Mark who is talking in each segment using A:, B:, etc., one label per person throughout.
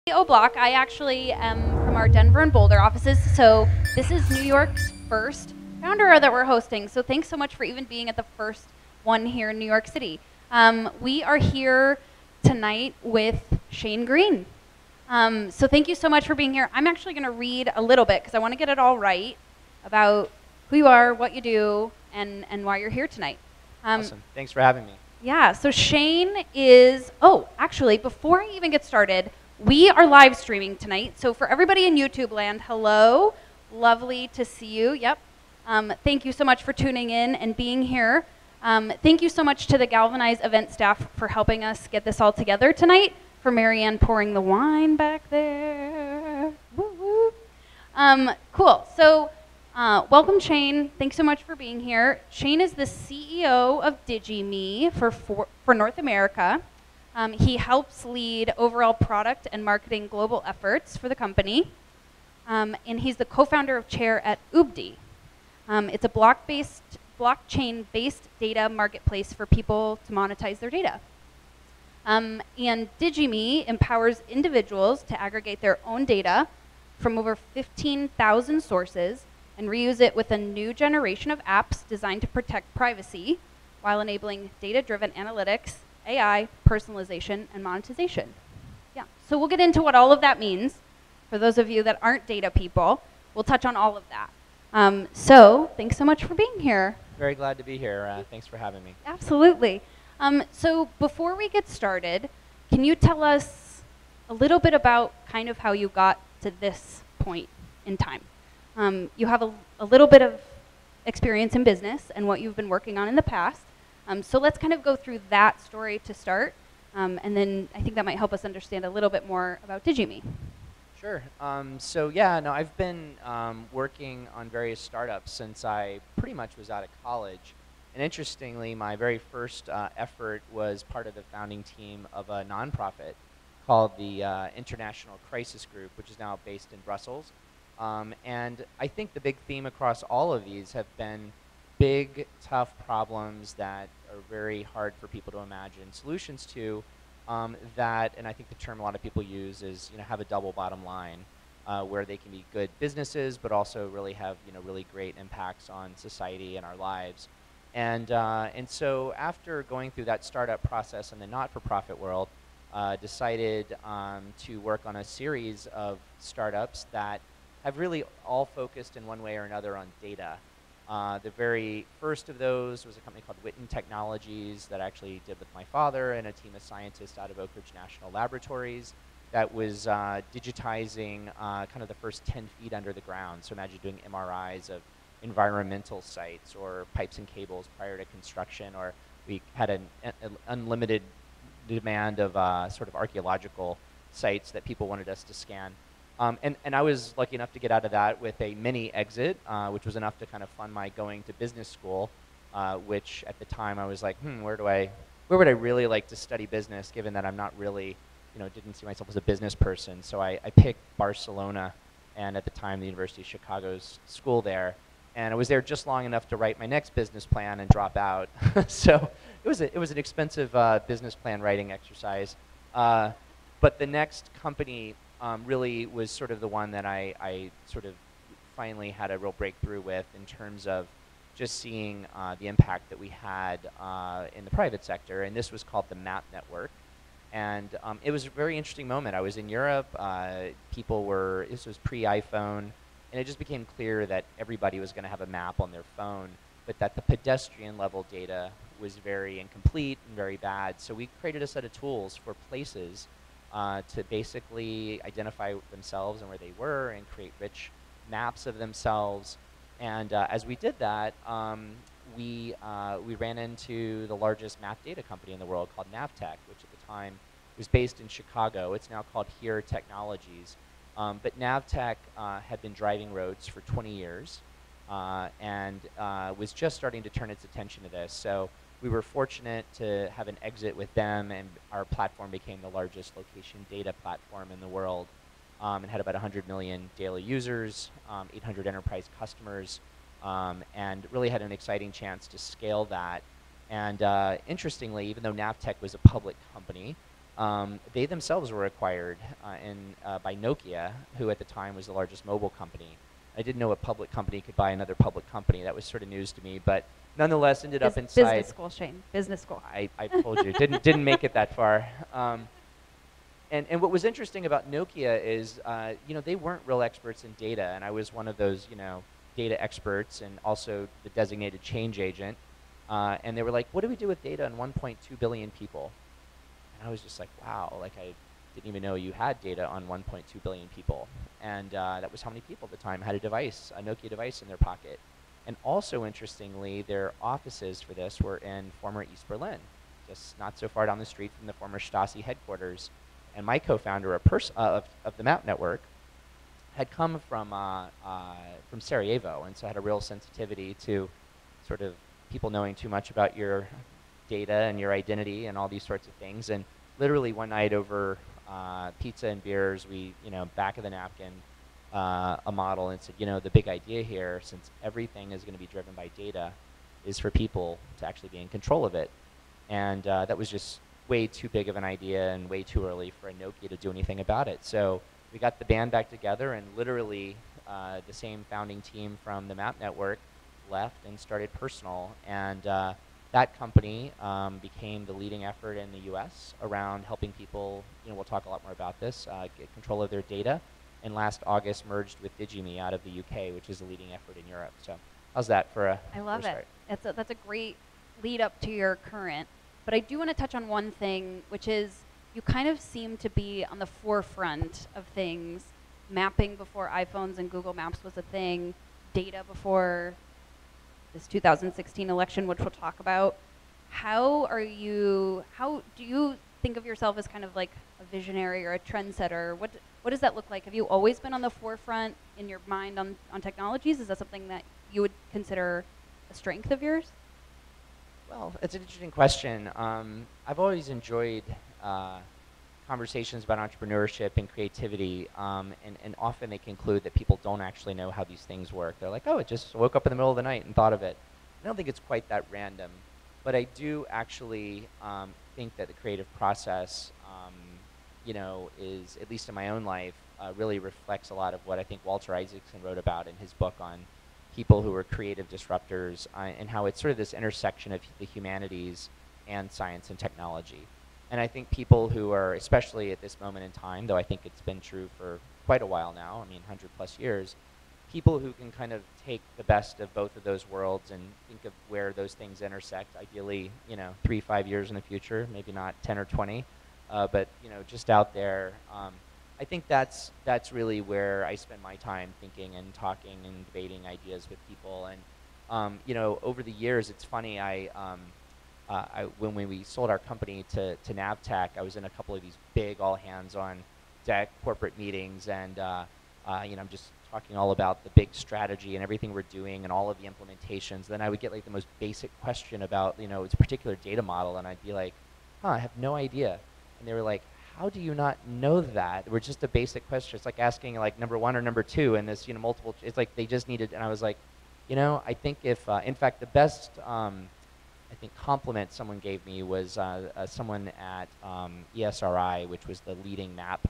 A: Block. I actually am from our Denver and Boulder offices, so this is New York's first founder that we're hosting. So thanks so much for even being at the first one here in New York City. We are here tonight with Shane Green. So thank you so much for being here. I'm actually going to read a little bit because I want to get it all right about who you are, what you do, and why you're here tonight.
B: Awesome. Thanks for having me.
A: Yeah, so Shane is, actually, before I even get started, we are live streaming tonight. So for everybody in YouTube land, hello. Lovely to see you. Yep. Thank you so much for tuning in and being here. Thank you so much to the Galvanize event staff for helping us get this all together tonight. For Marianne pouring the wine back there. Woo woo. Cool. So welcome, Shane. Thanks so much for being here. Shane is the CEO of digi for North America. He helps lead overall product and marketing global efforts for the company. And he's the co-founder of Chair at UBDI. It's a blockchain-based data marketplace for people to monetize their data. And digi empowers individuals to aggregate their own data from over 15,000 sources and reuse it with a new generation of apps designed to protect privacy while enabling data-driven analytics, AI, personalization, and monetization. Yeah, so we'll get into what all of that means. For those of you that aren't data people, we'll touch on all of that. So thanks so much for being here.
B: Very glad to be here. Thanks for having me.
A: Absolutely. So before we get started, can you tell us a little bit about kind of how you got to this point in time? You have a little bit of experience in business and what you've been working on in the past. So let's kind of go through that story to start, and then I think that might help us understand a little bit more about digi.
B: Sure. I've been working on various startups since I pretty much was out of college. And interestingly, my very first effort was part of the founding team of a nonprofit called the International Crisis Group, which is now based in Brussels. And I think the big theme across all of these have been big, tough problems that are very hard for people to imagine solutions to, and I think the term a lot of people use is, have a double bottom line, where they can be good businesses, but also really have, really great impacts on society and our lives. And so after going through that startup process in the not-for-profit world, decided to work on a series of startups that have really all focused in one way or another on data. The very first of those was a company called Witten Technologies that I actually did with my father and a team of scientists out of Oak Ridge National Laboratories that was digitizing kind of the first 10 feet under the ground. So imagine doing MRIs of environmental sites or pipes and cables prior to construction, or we had an unlimited demand of sort of archaeological sites that people wanted us to scan. And I was lucky enough to get out of that with a mini exit, which was enough to kind of fund my going to business school, which at the time I was like, where would I really like to study business, given that I'm not really, didn't see myself as a business person. So I picked Barcelona, and at the time the University of Chicago's school there. And I was there just long enough to write my next business plan and drop out. So it was an expensive business plan writing exercise. But the next company really was sort of the one that I sort of finally had a real breakthrough with in terms of just seeing the impact that we had in the private sector. And this was called the MAP network. And it was a very interesting moment. I was in Europe. This was pre-iPhone. And it just became clear that everybody was going to have a map on their phone, but that the pedestrian level data was very incomplete and very bad. So we created a set of tools for places to basically identify themselves and where they were and create rich maps of themselves. And as we did that, we ran into the largest map data company in the world called Navtech, which at the time was based in Chicago. It's now called Here Technologies. But Navtech had been driving roads for 20 years and was just starting to turn its attention to this. So we were fortunate to have an exit with them, and our platform became the largest location data platform in the world, and had about 100 million daily users, 800 enterprise customers, and really had an exciting chance to scale that. And interestingly, even though Navtech was a public company, they themselves were acquired by Nokia, who at the time was the largest mobile company. I didn't know a public company could buy another public company. That was sort of news to me, but nonetheless ended up inside.
A: Business school, Shane. Business school.
B: I told you, didn't make it that far. And what was interesting about Nokia is, they weren't real experts in data, and I was one of those, data experts and also the designated change agent. And they were like, what do we do with data on 1.2 billion people? And I was just like, wow, like I didn't even know you had data on 1.2 billion people. And that was how many people at the time had a device, a Nokia device in their pocket. And also interestingly, their offices for this were in former East Berlin, just not so far down the street from the former Stasi headquarters. And my co-founder of the Map Network had come from Sarajevo, and so had a real sensitivity to sort of people knowing too much about your data and your identity and all these sorts of things. And literally one night over pizza and beers, we, back of the napkin, a model and said, the big idea here, since everything is going to be driven by data, is for people to actually be in control of it. And that was just way too big of an idea and way too early for a Nokia to do anything about it. So we got the band back together, and literally the same founding team from the Map Network left and started Personal. And that company became the leading effort in the US around helping people, we'll talk a lot more about this, get control of their data. And last August merged with digi out of the UK, which is a leading effort in Europe. So how's that for a
A: I love
B: start?
A: it. That's a great lead up to your current. But I do want to touch on one thing, which is you kind of seem to be on the forefront of things. Mapping before iPhones and Google Maps was a thing. Data before this 2016 election, which we'll talk about. How do you think of yourself as kind of like a visionary or a trendsetter? What does that look like? Have you always been on the forefront in your mind on technologies? Is that something that you would consider a strength of yours?
B: Well, it's an interesting question. I've always enjoyed conversations about entrepreneurship and creativity, and often they conclude that people don't actually know how these things work. They're like, oh, it just woke up in the middle of the night and thought of it. I don't think it's quite that random, but I do actually think that the creative process, is, at least in my own life, really reflects a lot of what I think Walter Isaacson wrote about in his book on people who are creative disruptors, and how it's sort of this intersection of the humanities and science and technology. And I think people who are, especially at this moment in time, though I think it's been true for quite a while now, 100+ years, people who can kind of take the best of both of those worlds and think of where those things intersect, ideally, 3-5 years in the future, maybe not 10 or 20, but, just out there. I think that's really where I spend my time thinking and talking and debating ideas with people. And over the years, it's funny. When we sold our company to Navtech, I was in a couple of these big all-hands-on-deck corporate meetings, and I'm just talking all about the big strategy and everything we're doing and all of the implementations. Then I would get like the most basic question about it's a particular data model, and I'd be like, I have no idea. And they were like, how do you not know that? We're just a basic question. It's like asking like number 1 or number 2 and this, multiple, it's like they just needed, and I was like, I think if, in fact, the best, compliment someone gave me was someone at ESRI, which was the leading map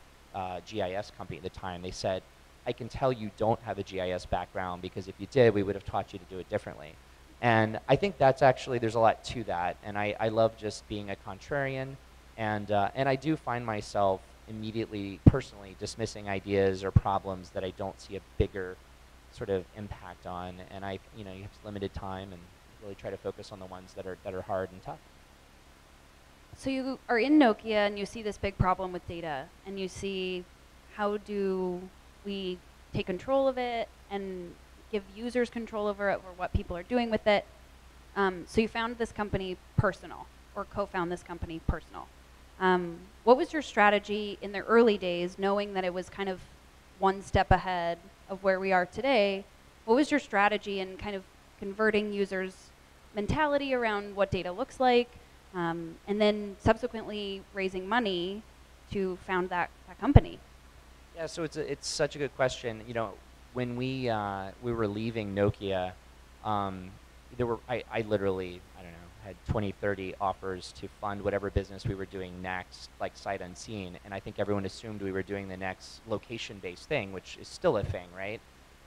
B: GIS company at the time. They said, I can tell you don't have a GIS background, because if you did, we would have taught you to do it differently. And I think that's actually, there's a lot to that. And I love just being a contrarian. And I do find myself immediately, personally, dismissing ideas or problems that I don't see a bigger sort of impact on. And you have limited time, and really try to focus on the ones that are hard and tough.
A: So you are in Nokia, and you see this big problem with data, and you see how do we take control of it and give users control over it, or what people are doing with it. So you found this company, Personal, or co-found this company, Personal. What was your strategy in the early days, knowing that it was kind of one step ahead of where we are today? What was your strategy in kind of converting users' mentality around what data looks like, and then subsequently raising money to found that company?
B: Yeah, so it's such a good question. When we were leaving Nokia, I literally, I don't know, had 20, 30 offers to fund whatever business we were doing next, like sight unseen. And I think everyone assumed we were doing the next location-based thing, which is still a thing, right?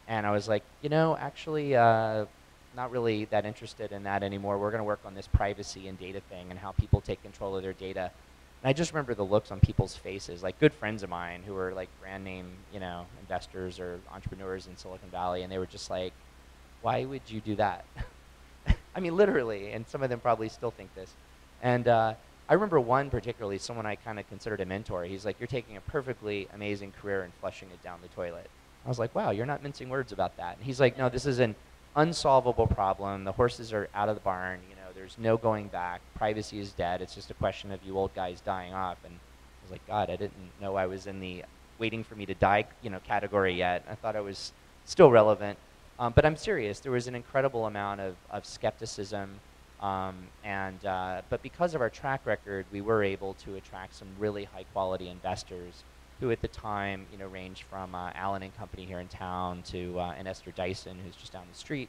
B: And I was like, you know, actually, not really that interested in that anymore. We're going to work on this privacy and data thing and how people take control of their data. And I just remember the looks on people's faces, like good friends of mine who were like brand name, you know, investors or entrepreneurs in Silicon Valley, and they were just like, why would you do that? I mean, literally, and some of them probably still think this. And I remember one particularly, someone I kind of considered a mentor. He's like, you're taking a perfectly amazing career and flushing it down the toilet. I was like, wow, you're not mincing words about that. And he's like, no, this is an unsolvable problem. The horses are out of the barn. You know, there's no going back. Privacy is dead. It's just a question of you old guys dying off. And I was like, God, I didn't know I was in the waiting for me to die, you know, category yet. I thought I was still relevant. But I'm serious. There was an incredible amount of skepticism. But because of our track record, we were able to attract some really high quality investors who at the time, you know, ranged from Allen and Company here in town to and Esther Dyson, who's just down the street,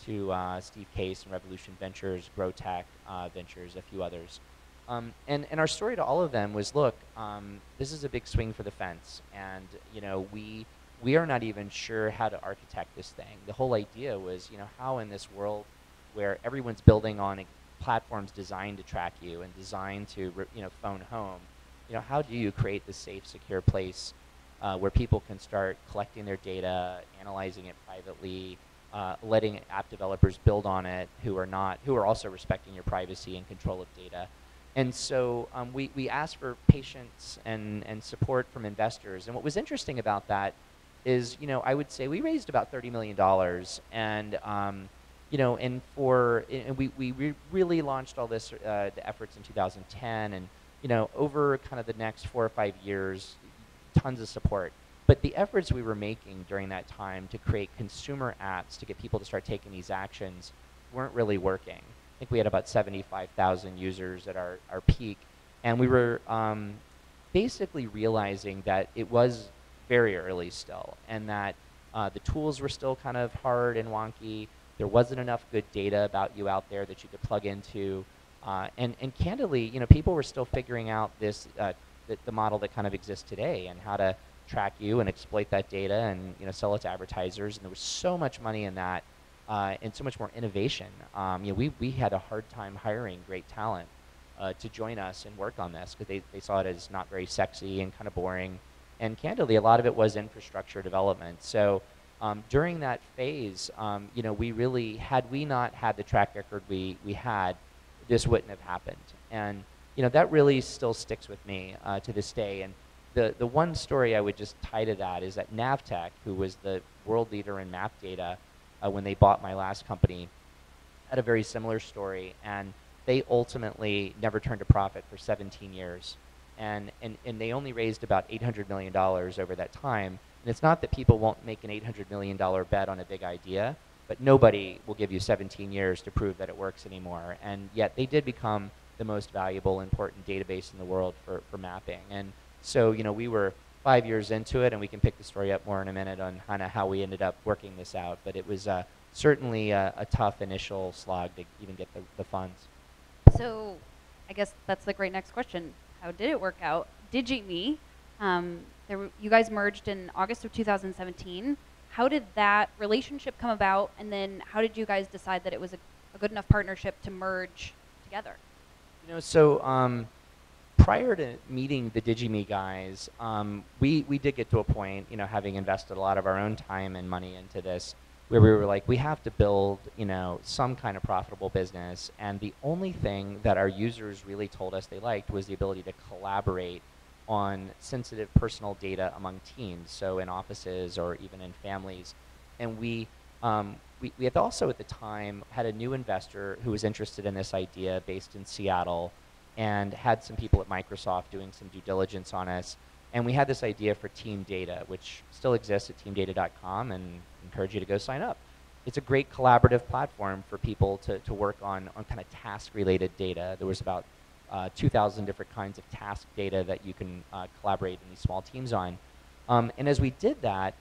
B: to Steve Case and Revolution Ventures, GrowTech Ventures, a few others. And our story to all of them was, look, this is a big swing for the fence, and you know, we are not even sure how to architect this thing. The whole idea was, you know, how in this world where everyone's building on platforms designed to track you and designed to, you know, phone home, you know, how do you create this safe, secure place where people can start collecting their data, analyzing it privately, letting app developers build on it who are also respecting your privacy and control of data. And so we asked for patience and support from investors. And what was interesting about that is, you know, I would say we raised about $30 million, and you know, and we really launched all this the efforts in 2010, and you know, over kind of the next 4 or 5 years, tons of support. But the efforts we were making during that time to create consumer apps to get people to start taking these actions weren't really working. I think we had about 75,000 users at our peak, and we were basically realizing that it was very early still, and that the tools were still kind of hard and wonky. There wasn't enough good data about you out there that you could plug into, and candidly, you know, people were still figuring out this the model that kind of exists today and how to track you and exploit that data and, you know, sell it to advertisers. And there was so much money in that, and so much more innovation. You know, we had a hard time hiring great talent to join us and work on this because they saw it as not very sexy and kind of boring. And candidly, a lot of it was infrastructure development. So during that phase, you know, we really, had we not had the track record we had, this wouldn't have happened. And you know, that really still sticks with me to this day. And the one story I would just tie to that is that Navtech, who was the world leader in map data when they bought my last company, had a very similar story. And they ultimately never turned a profit for 17 years. And they only raised about $800 million over that time. And it's not that people won't make an $800 million bet on a big idea, but nobody will give you 17 years to prove that it works anymore. And yet they did become the most valuable, important database in the world for mapping. And so, you know, we were 5 years into it, and we can pick the story up more in a minute on kind of how we ended up working this out. But it was certainly a tough initial slog to even get the funds.
A: So I guess that's the great next question. How did it work out? Digi, you guys merged in August of 2017. How did that relationship come about? And then how did you guys decide that it was a good enough partnership to merge together?
B: You know, so prior to meeting the DigiMe guys, we did get to a point, you know, having invested a lot of our own time and money into this, where we were like, we have to build, you know, some kind of profitable business. And the only thing that our users really told us they liked was the ability to collaborate on sensitive personal data among teams, so in offices or even in families. And we had also at the time had a new investor who was interested in this idea based in Seattle, and had some people at Microsoft doing some due diligence on us. And we had this idea for Team Data, which still exists at teamdata.com, and encourage you to go sign up. It's a great collaborative platform for people to work on kind of task-related data. There was about 2,000 different kinds of task data that you can collaborate in these small teams on. And as we did that,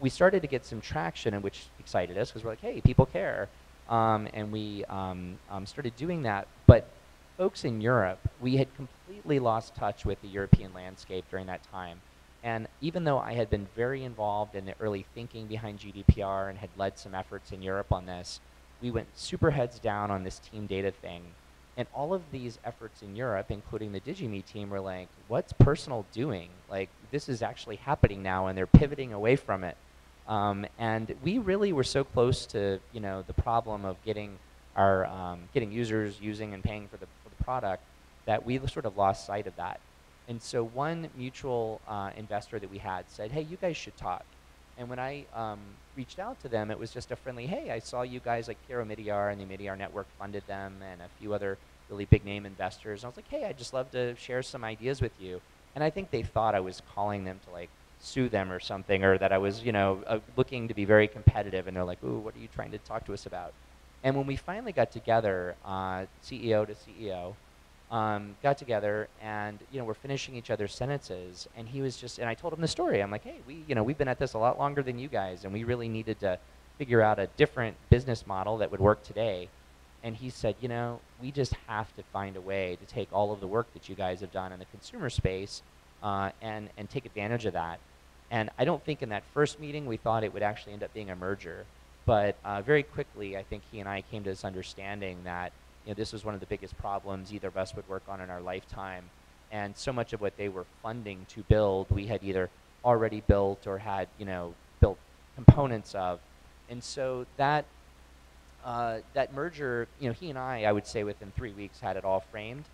B: we started to get some traction, and which excited us because we're like, hey, people care. and we started doing that. But folks in Europe, we had completely lost touch with the European landscape during that time. And even though I had been very involved in the early thinking behind GDPR and had led some efforts in Europe on this, we went super heads down on this team data thing. And all of these efforts in Europe, including the DigiMe team, were like, what's Personal doing? Like, this is actually happening now, and they're pivoting away from it. And we really were so close to, the problem of getting our getting users using and paying for the product that we sort of lost sight of that. And so one mutual investor that we had said, hey, you guys should talk. And when I reached out to them, it was just a friendly, hey, I saw you guys like Piero Midyar and the Midyar Network funded them and a few other really big name investors. And I was like, hey, I'd just love to share some ideas with you. And I think they thought I was calling them to like sue them or something, or that I was, looking to be very competitive. And they're like, ooh, what are you trying to talk to us about? And when we finally got together, CEO to CEO, got together and we're finishing each other's sentences, and he was just, and I told him the story. I'm like, hey, we've been at this a lot longer than you guys, and we really needed to figure out a different business model that would work today. And he said, we just have to find a way to take all of the work that you guys have done in the consumer space and take advantage of that. And I don't think in that first meeting we thought it would actually end up being a merger, but very quickly I think he and I came to this understanding that this was one of the biggest problems either of us would work on in our lifetime. And so much of what they were funding to build, we had either already built or had, built components of. And so that that merger, he and I would say within 3 weeks had it all framed.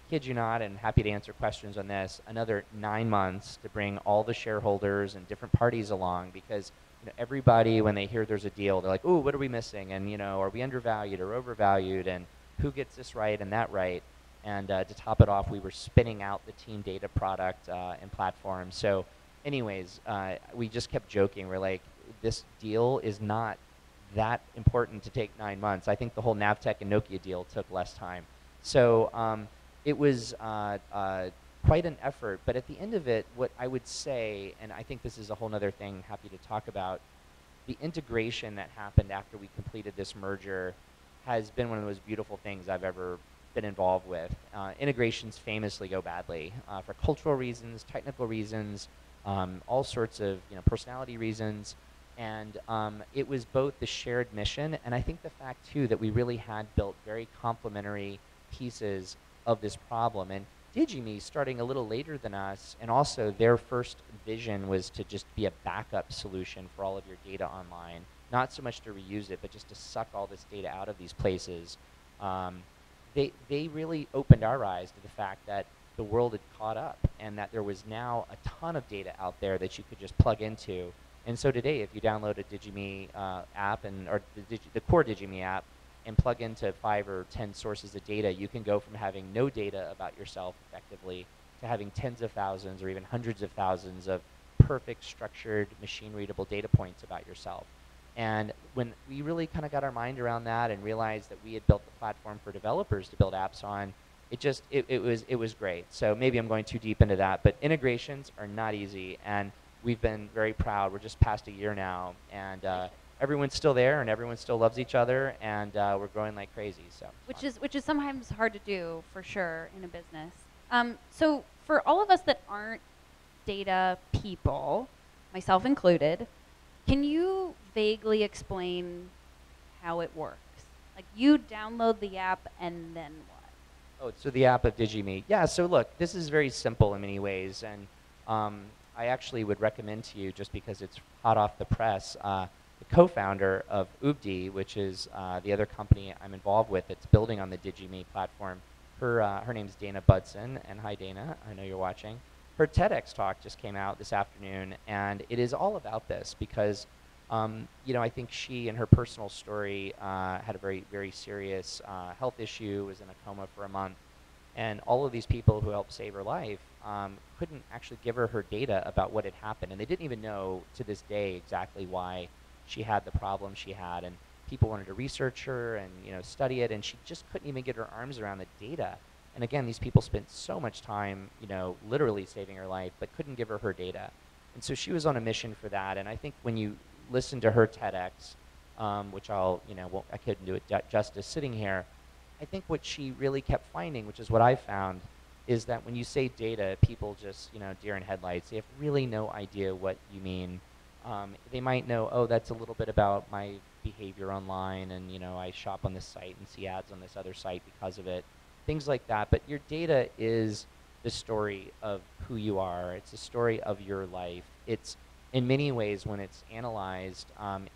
B: Kid you not, and happy to answer questions on this, another 9 months to bring all the shareholders and different parties along, because everybody, when they hear there's a deal, they're like, ooh, what are we missing? And are we undervalued or overvalued? And who gets this right and that right? And to top it off, we were spinning out the team data product and platform. So anyways, we just kept joking. We're like, this deal is not that important to take 9 months. I think the whole Navtech and Nokia deal took less time. So it was quite an effort. But at the end of it, what I would say, and I think this is a whole other thing happy to talk about, the integration that happened after we completed this merger has been one of the most beautiful things I've ever been involved with. Integrations famously go badly for cultural reasons, technical reasons, all sorts of personality reasons. And it was both the shared mission, and I think the fact too that we really had built very complementary pieces of this problem. And DigiMe, starting a little later than us, and also their first vision was to just be a backup solution for all of your data online. Not so much to reuse it, but just to suck all this data out of these places. They really opened our eyes to the fact that the world had caught up, and that there was now a ton of data out there that you could just plug into. And so today, if you download a DigiMe app, or the core DigiMe app, and plug into 5 or 10 sources of data, you can go from having no data about yourself effectively to having tens of thousands or even hundreds of thousands of perfect, structured, machine-readable data points about yourself. And when we really kind of got our mind around that and realized that we had built the platform for developers to build apps on, it was great. So maybe I'm going too deep into that, but integrations are not easy, and we've been very proud. We're just past a year now, and everyone's still there, and everyone still loves each other, and we're growing like crazy. So
A: which is sometimes hard to do for sure in a business. So for all of us that aren't data people, myself included, can you vaguely explain how it works? Like, you download the app and then what?
B: Oh, so the app of DigiMe. Yeah, so look, this is very simple in many ways, and I actually would recommend to you, just because it's hot off the press, the co-founder of UBDI, which is the other company I'm involved with that's building on the DigiMe platform. Her name's Dana Budson, and hi Dana, I know you're watching. Her TEDx talk just came out this afternoon, and it is all about this because I think she, in her personal story, had a very, very serious health issue, was in a coma for a month, and all of these people who helped save her life couldn't actually give her data about what had happened, and they didn't even know to this day exactly why she had the problem she had, and people wanted to research her and study it, and she just couldn't even get her arms around the data. And again, these people spent so much time, literally saving her life, but couldn't give her data. And so she was on a mission for that. And I think when you listen to her TEDx, which I couldn't do it justice sitting here. I think what she really kept finding, which is what I found, is that when you say data, people just, deer in headlights. They have really no idea what you mean. They might know, oh, that's a little bit about my behavior online, and I shop on this site and see ads on this other site because of it, things like that. But your data is the story of who you are. It's the story of your life. It's in many ways, when it's analyzed,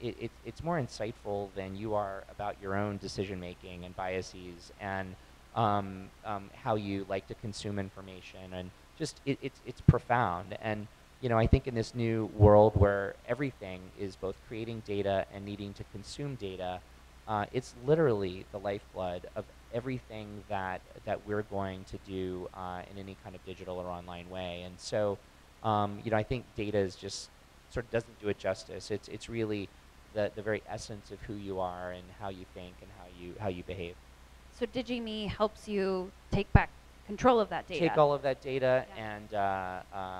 B: it's more insightful than you are about your own decision making and biases and how you like to consume information, and just it's profound. And I think in this new world where everything is both creating data and needing to consume data, it's literally the lifeblood of everything that we're going to do in any kind of digital or online way. And so, I think data is just sort of doesn't do it justice. It's really the very essence of who you are and how you think and how you behave.
A: So DigiMe helps you take back control of that data.
B: Take all of that data,
A: Yeah.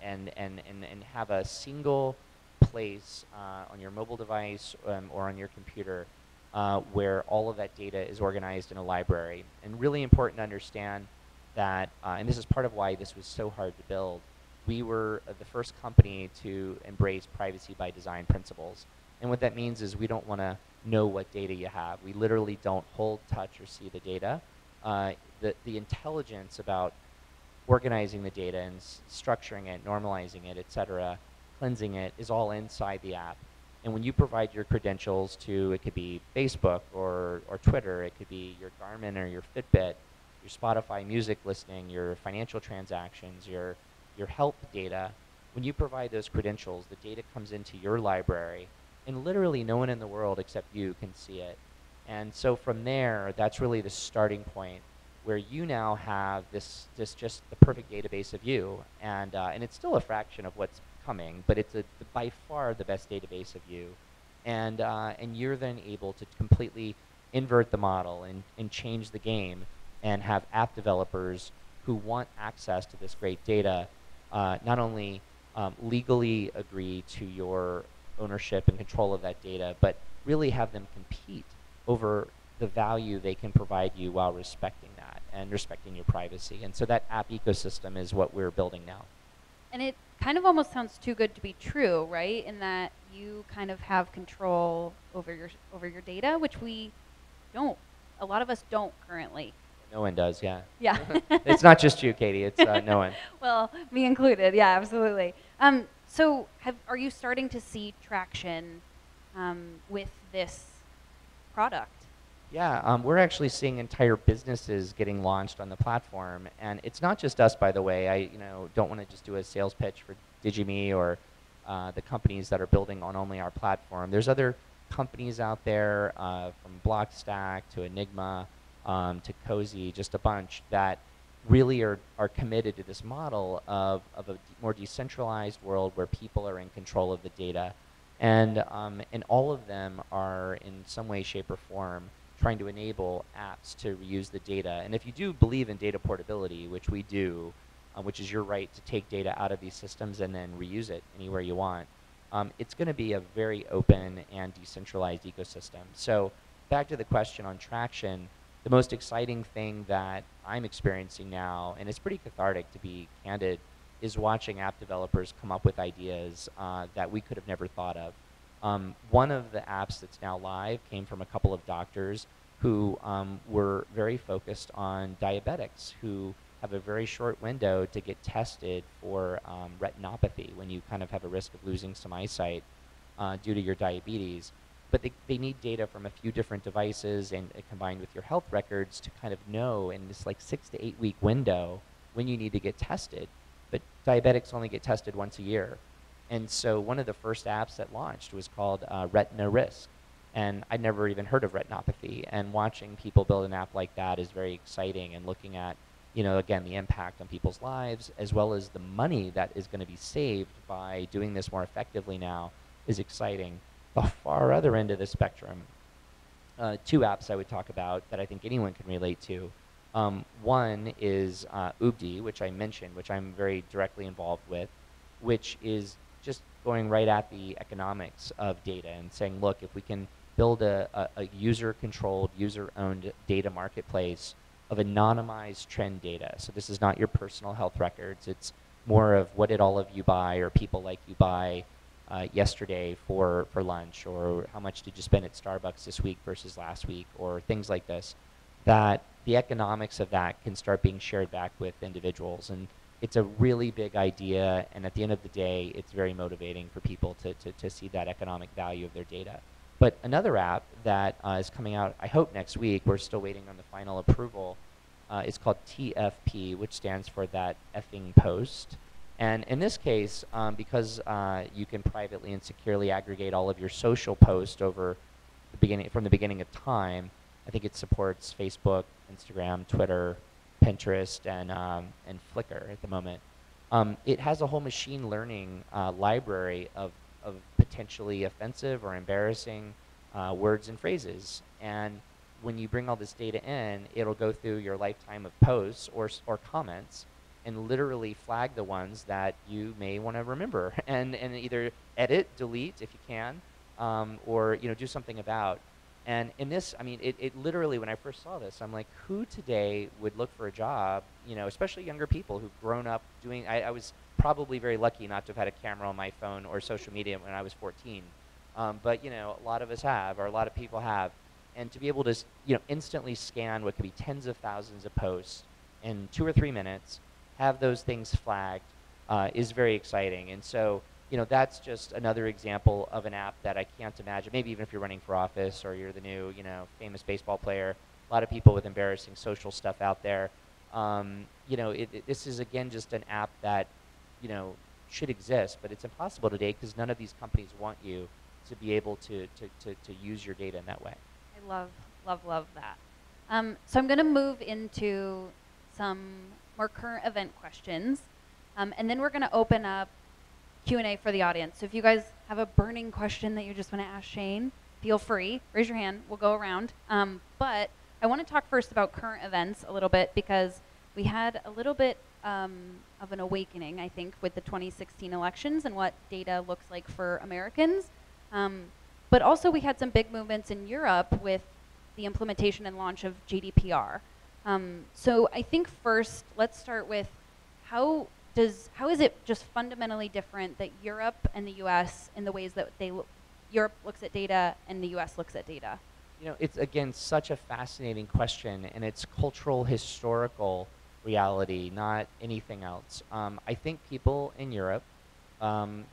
B: and have a single place on your mobile device or on your computer where all of that data is organized in a library. And really important to understand that, and this is part of why this was so hard to build, we were the first company to embrace privacy by design principles. And what that means is we don't want to know what data you have. We literally don't hold, touch, or see the data. The intelligence about organizing the data and structuring it, normalizing it, et cetera, cleansing it, is all inside the app. And when you provide your credentials to, it could be Facebook or Twitter, it could be your Garmin or your Fitbit, your Spotify music listening, your financial transactions, your health data, when you provide those credentials, the data comes into your library, and literally no one in the world except you can see it. And so from there, that's really the starting point, where you now have this just the perfect database of you, and it's still a fraction of what's coming, but it's by far the best database of you, and you're then able to completely invert the model and change the game, and have app developers who want access to this great data not only legally agree to your ownership and control of that data, but really have them compete over the value they can provide you while respecting that and respecting your privacy. And so that app ecosystem is what we're building now.
A: And it kind of almost sounds too good to be true, right? In that you kind of have control over your data, which we don't. A lot of us don't currently.
B: No one does, yeah.
A: Yeah.
B: It's not just you, Katie. It's no one.
A: Well, me included. Yeah, absolutely. So are you starting to see traction with this product?
B: Yeah, we're actually seeing entire businesses getting launched on the platform, and it's not just us, by the way. I don't want to just do a sales pitch for DigiMe or the companies that are building on only our platform. There's other companies out there, from Blockstack to Enigma to Cozy, just a bunch that really are committed to this model of a more decentralized world where people are in control of the data, and all of them are in some way, shape, or form trying to enable apps to reuse the data. And if you do believe in data portability, which we do, which is your right to take data out of these systems and then reuse it anywhere you want, it's going to be a very open and decentralized ecosystem. So back to the question on traction, the most exciting thing that I'm experiencing now, and it's pretty cathartic to be candid, is watching app developers come up with ideas that we could have never thought of. One of the apps that's now live came from a couple of doctors who were very focused on diabetics who have a very short window to get tested for retinopathy, when you kind of have a risk of losing some eyesight due to your diabetes. But they need data from a few different devices and combined with your health records to kind of know in this like 6 to 8 week window when you need to get tested. But diabetics only get tested once a year. And so one of the first apps that launched was called Retina Risk. And I'd never even heard of retinopathy. And watching people build an app like that is very exciting, and looking at, again, the impact on people's lives, as well as the money that is going to be saved by doing this more effectively now, is exciting. The far other end of the spectrum, two apps I would talk about that I think anyone can relate to. One is UBDI, which I mentioned, which I'm very directly involved with, which is just going right at the economics of data and saying, look, if we can build a user-controlled, user-owned data marketplace of anonymized trend data. So this is not your personal health records. It's more of what did all of you buy or people like you buy yesterday for lunch, or how much did you spend at Starbucks this week versus last week, or things like this, that the economics of that can start being shared back with individuals. And it's a really big idea, and at the end of the day, it's very motivating for people to see that economic value of their data. But another app that is coming out, I hope next week, we're still waiting on the final approval, is called TFP, which stands for that effing post. And in this case, because you can privately and securely aggregate all of your social posts over the beginning, from the beginning of time, I think it supports Facebook, Instagram, Twitter, Pinterest, and Flickr at the moment. It has a whole machine learning library of potentially offensive or embarrassing words and phrases. And when you bring all this data in, it'll go through your lifetime of posts or comments and literally flag the ones that you may want to remember and either edit, delete if you can, or do something about. And in this, I mean, it literally, when I first saw this, I'm like, who today would look for a job, especially younger people who've grown up doing, I was probably very lucky not to have had a camera on my phone or social media when I was 14. But, a lot of us have, or a lot of people have. And to be able to, instantly scan what could be tens of thousands of posts in 2 or 3 minutes, have those things flagged, is very exciting. And so, that's just another example of an app that I can't imagine. Maybe even if you're running for office or you're the new, famous baseball player, a lot of people with embarrassing social stuff out there. This is, again, just an app that, should exist, but it's impossible today because none of these companies want you to be able to use your data in that way.
A: I love that. So I'm going to move into some more current event questions, and then we're going to open up Q&A for the audience. So if you guys have a burning question that you just want to ask Shane, feel free. Raise your hand. We'll go around. But I want to talk first about current events a little bit because we had a little bit of an awakening, I think, with the 2016 elections and what data looks like for Americans. But also we had some big movements in Europe with the implementation and launch of GDPR. So I think first, let's start with how is it just fundamentally different that Europe and the US in the ways that Europe looks at data and the US looks at data?
B: It's, again, such a fascinating question, and it's cultural, historical reality, not anything else. I think people in Europe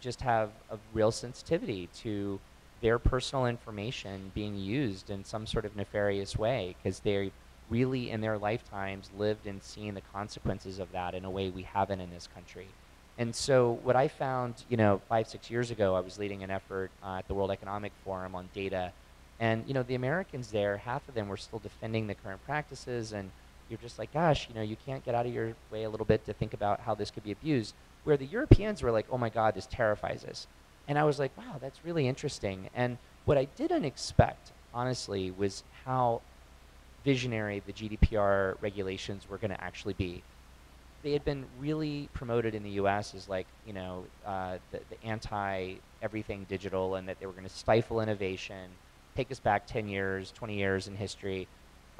B: just have a real sensitivity to their personal information being used in some sort of nefarious way because they really in their lifetimes lived and seen the consequences of that in a way we haven't in this country. And so what I found, 5-6 years ago, I was leading an effort at the World Economic Forum on data. And, the Americans there, half of them were still defending the current practices. And you're just like, gosh, you can't get out of your way a little bit to think about how this could be abused. Where the Europeans were like, oh my God, this terrifies us. And I was like, wow, that's really interesting. And what I didn't expect, honestly, was how visionary the GDPR regulations were going to actually be. They had been really promoted in the US as like, the anti-everything digital, and that they were going to stifle innovation, take us back 10 years, 20 years in history.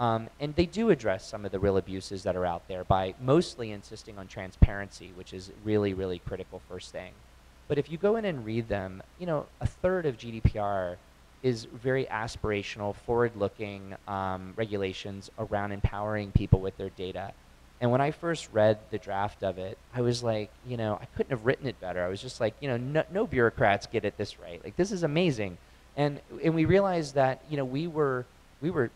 B: And they do address some of the real abuses that are out there by mostly insisting on transparency, which is really, really critical first thing. But if you go in and read them, a third of GDPR is very aspirational, forward-looking regulations around empowering people with their data. And when I first read the draft of it, I was like, I couldn't have written it better. I was just like, no bureaucrats get it this right. Like, this is amazing. And we realized that, we were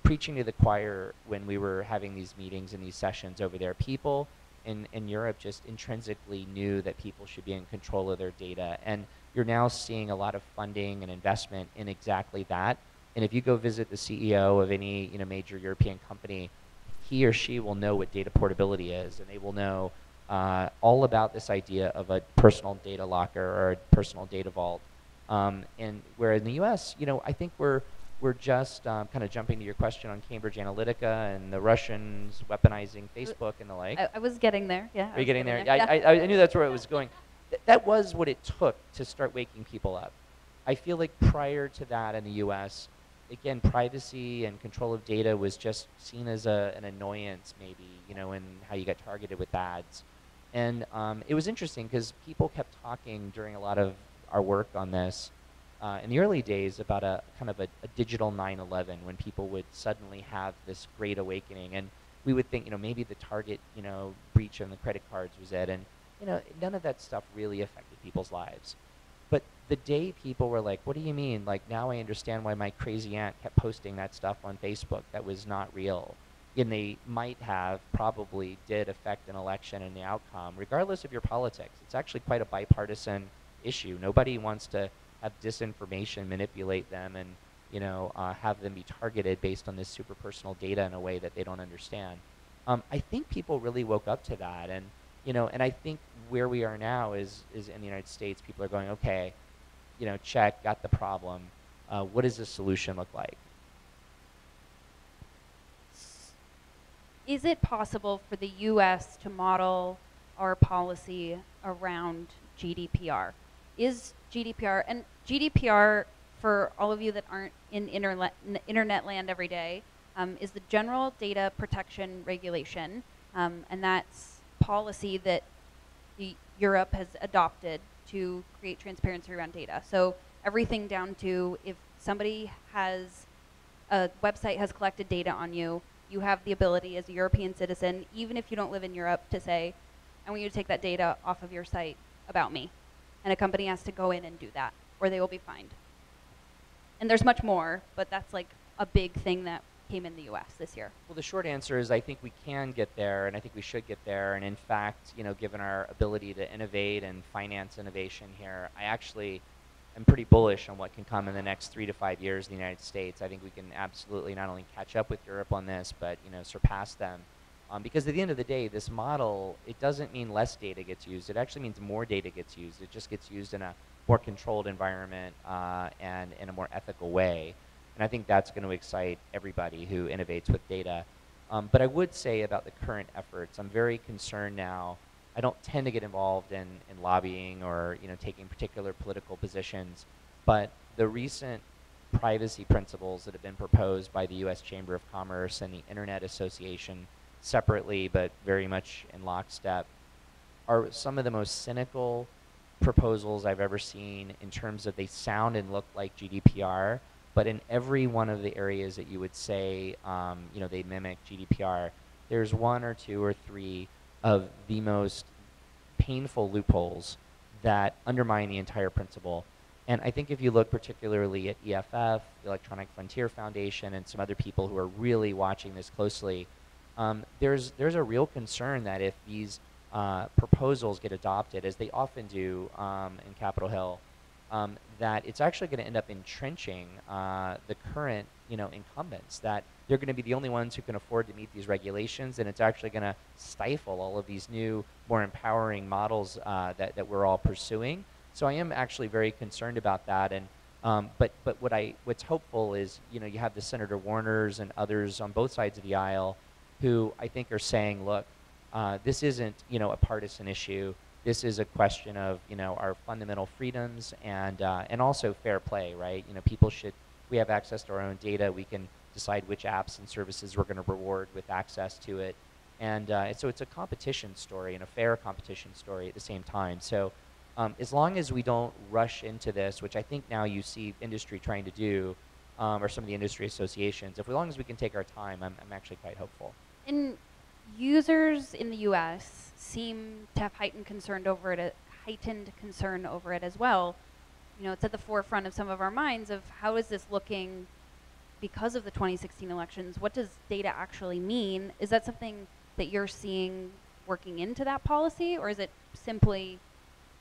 B: preaching to the choir when we were having these meetings and these sessions over there. People in Europe just intrinsically knew that people should be in control of their data. And you're now seeing a lot of funding and investment in exactly that. And if you go visit the CEO of any major European company, he or she will know what data portability is, and they will know all about this idea of a personal data locker or a personal data vault. And where in the US, I think we're just kind of jumping to your question on Cambridge Analytica and the Russians weaponizing Facebook and the like.
A: I was getting there, yeah.
B: Are you getting there?
A: Yeah.
B: I knew that's where it was going. That was what it took to start waking people up. I feel like prior to that in the US, again, privacy and control of data was just seen as an annoyance, maybe, you know, in how you got targeted with ads. And it was interesting because people kept talking during a lot of our work on this in the early days about a kind of a digital 9/11, when people would suddenly have this great awakening, and we would think, you know, maybe the Target, you know, breach on the credit cards was it, and you know, none of that stuff really affected people's lives. But the day people were like, what do you mean? Like, now I understand why my crazy aunt kept posting that stuff on Facebook that was not real. And they might have, probably did affect an election and the outcome, regardless of your politics. It's actually quite a bipartisan issue. Nobody wants to have disinformation manipulate them and, you know, have them be targeted based on this super personal data in a way that they don't understand. I think people really woke up to that, and you know, and I think where we are now is in the United States, people are going, okay, you know, check, got the problem. What does the solution look like?
A: Is it possible for the US to model our policy around GDPR? Is GDPR, and GDPR, for all of you that aren't in internet land every day, is the General Data Protection Regulation, and that's policy that Europe has adopted to create transparency around data. So everything down to, if somebody has, a website has collected data on you, you have the ability as a European citizen, even if you don't live in Europe, to say, I want you to take that data off of your site about me. And a company has to go in and do that, or they will be fined. And there's much more, but that's like a big thing that came in the US this year.
B: Well, the short answer is I think we can get there, and I think we should get there. And in fact, you know, given our ability to innovate and finance innovation here, I actually am pretty bullish on what can come in the next 3 to 5 years in the United States. I think we can absolutely not only catch up with Europe on this, but, you know, surpass them. Because at the end of the day, this model, it doesn't mean less data gets used. It actually means more data gets used. It just gets used in a more controlled environment and in a more ethical way. And I think that's going to excite everybody who innovates with data. But I would say about the current efforts, I'm very concerned now. I don't tend to get involved in lobbying or, you know, taking particular political positions, but the recent privacy principles that have been proposed by the U.S. Chamber of Commerce and the Internet Association, separately but very much in lockstep, are some of the most cynical proposals I've ever seen in terms of they sound and look like GDPR, but in every one of the areas that you would say, you know, they mimic GDPR, there's 1 or 2 or 3 of the most painful loopholes that undermine the entire principle. And I think if you look particularly at EFF, the Electronic Frontier Foundation, and some other people who are really watching this closely, there's a real concern that if these proposals get adopted, as they often do in Capitol Hill, that it's actually going to end up entrenching the current, you know, incumbents, that they're going to be the only ones who can afford to meet these regulations, and it's actually going to stifle all of these new, more empowering models that we're all pursuing. So I am actually very concerned about that. And but what's hopeful is, you know, you have the Senator Warners and others on both sides of the aisle who I think are saying, look, this isn't, you know, a partisan issue. This is a question of, you know, our fundamental freedoms and also fair play, right? You know, people should, we have access to our own data. We can decide which apps and services we're going to reward with access to it. And so it's a competition story and a fair competition story at the same time. So as long as we don't rush into this, which I think now you see industry trying to do, or some of the industry associations, as long as we can take our time, I'm actually quite hopeful.
A: And users in the US seem to have heightened concern over it as well. You know, it's at the forefront of some of our minds of how is this looking because of the 2016 elections. What does data actually mean? Is that something that you're seeing working into that policy, or is it simply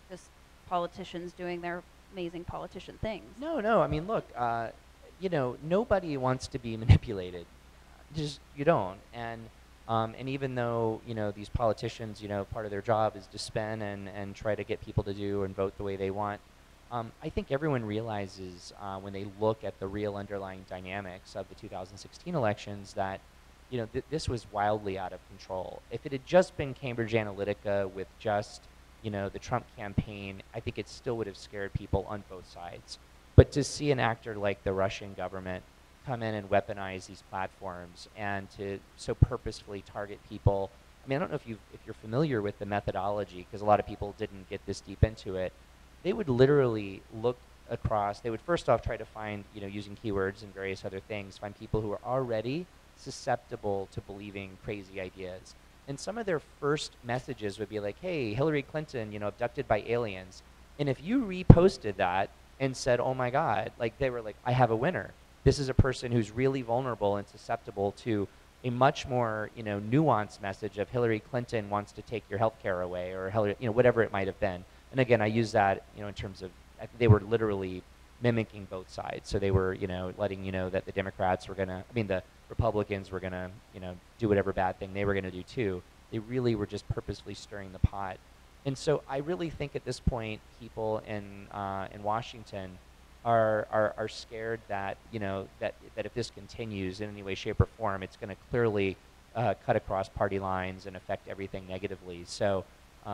A: just politicians doing their amazing politician things?
B: No. I mean, look, you know, nobody wants to be manipulated. Just, you don't. And even though, you know, these politicians, you know, part of their job is to spend and try to get people to do and vote the way they want, I think everyone realizes when they look at the real underlying dynamics of the 2016 elections that, you know, this was wildly out of control. If it had just been Cambridge Analytica with just, you know, the Trump campaign, I think it still would have scared people on both sides. But to see an actor like the Russian government come in and weaponize these platforms and to so purposefully target people. I mean, I don't know if you're familiar with the methodology, because a lot of people didn't get this deep into it. They would literally look across. They would first off try to find, using keywords and various other things, find people who are already susceptible to believing crazy ideas. And some of their first messages would be like, hey, Hillary Clinton, abducted by aliens. And if you reposted that and said, oh my God, like they were like, I have a winner. This is a person who's really vulnerable and susceptible to a much more, nuanced message of Hillary Clinton wants to take your health care away, or Hillary, whatever it might have been. And again, I use that, in terms of, they were literally mimicking both sides. So they were, letting you know that the Democrats were the Republicans were gonna, do whatever bad thing they were gonna do too. They really were just purposefully stirring the pot. And so I really think at this point, people in Washington are scared that, that if this continues in any way, shape, or form, it's going to clearly cut across party lines and affect everything negatively. So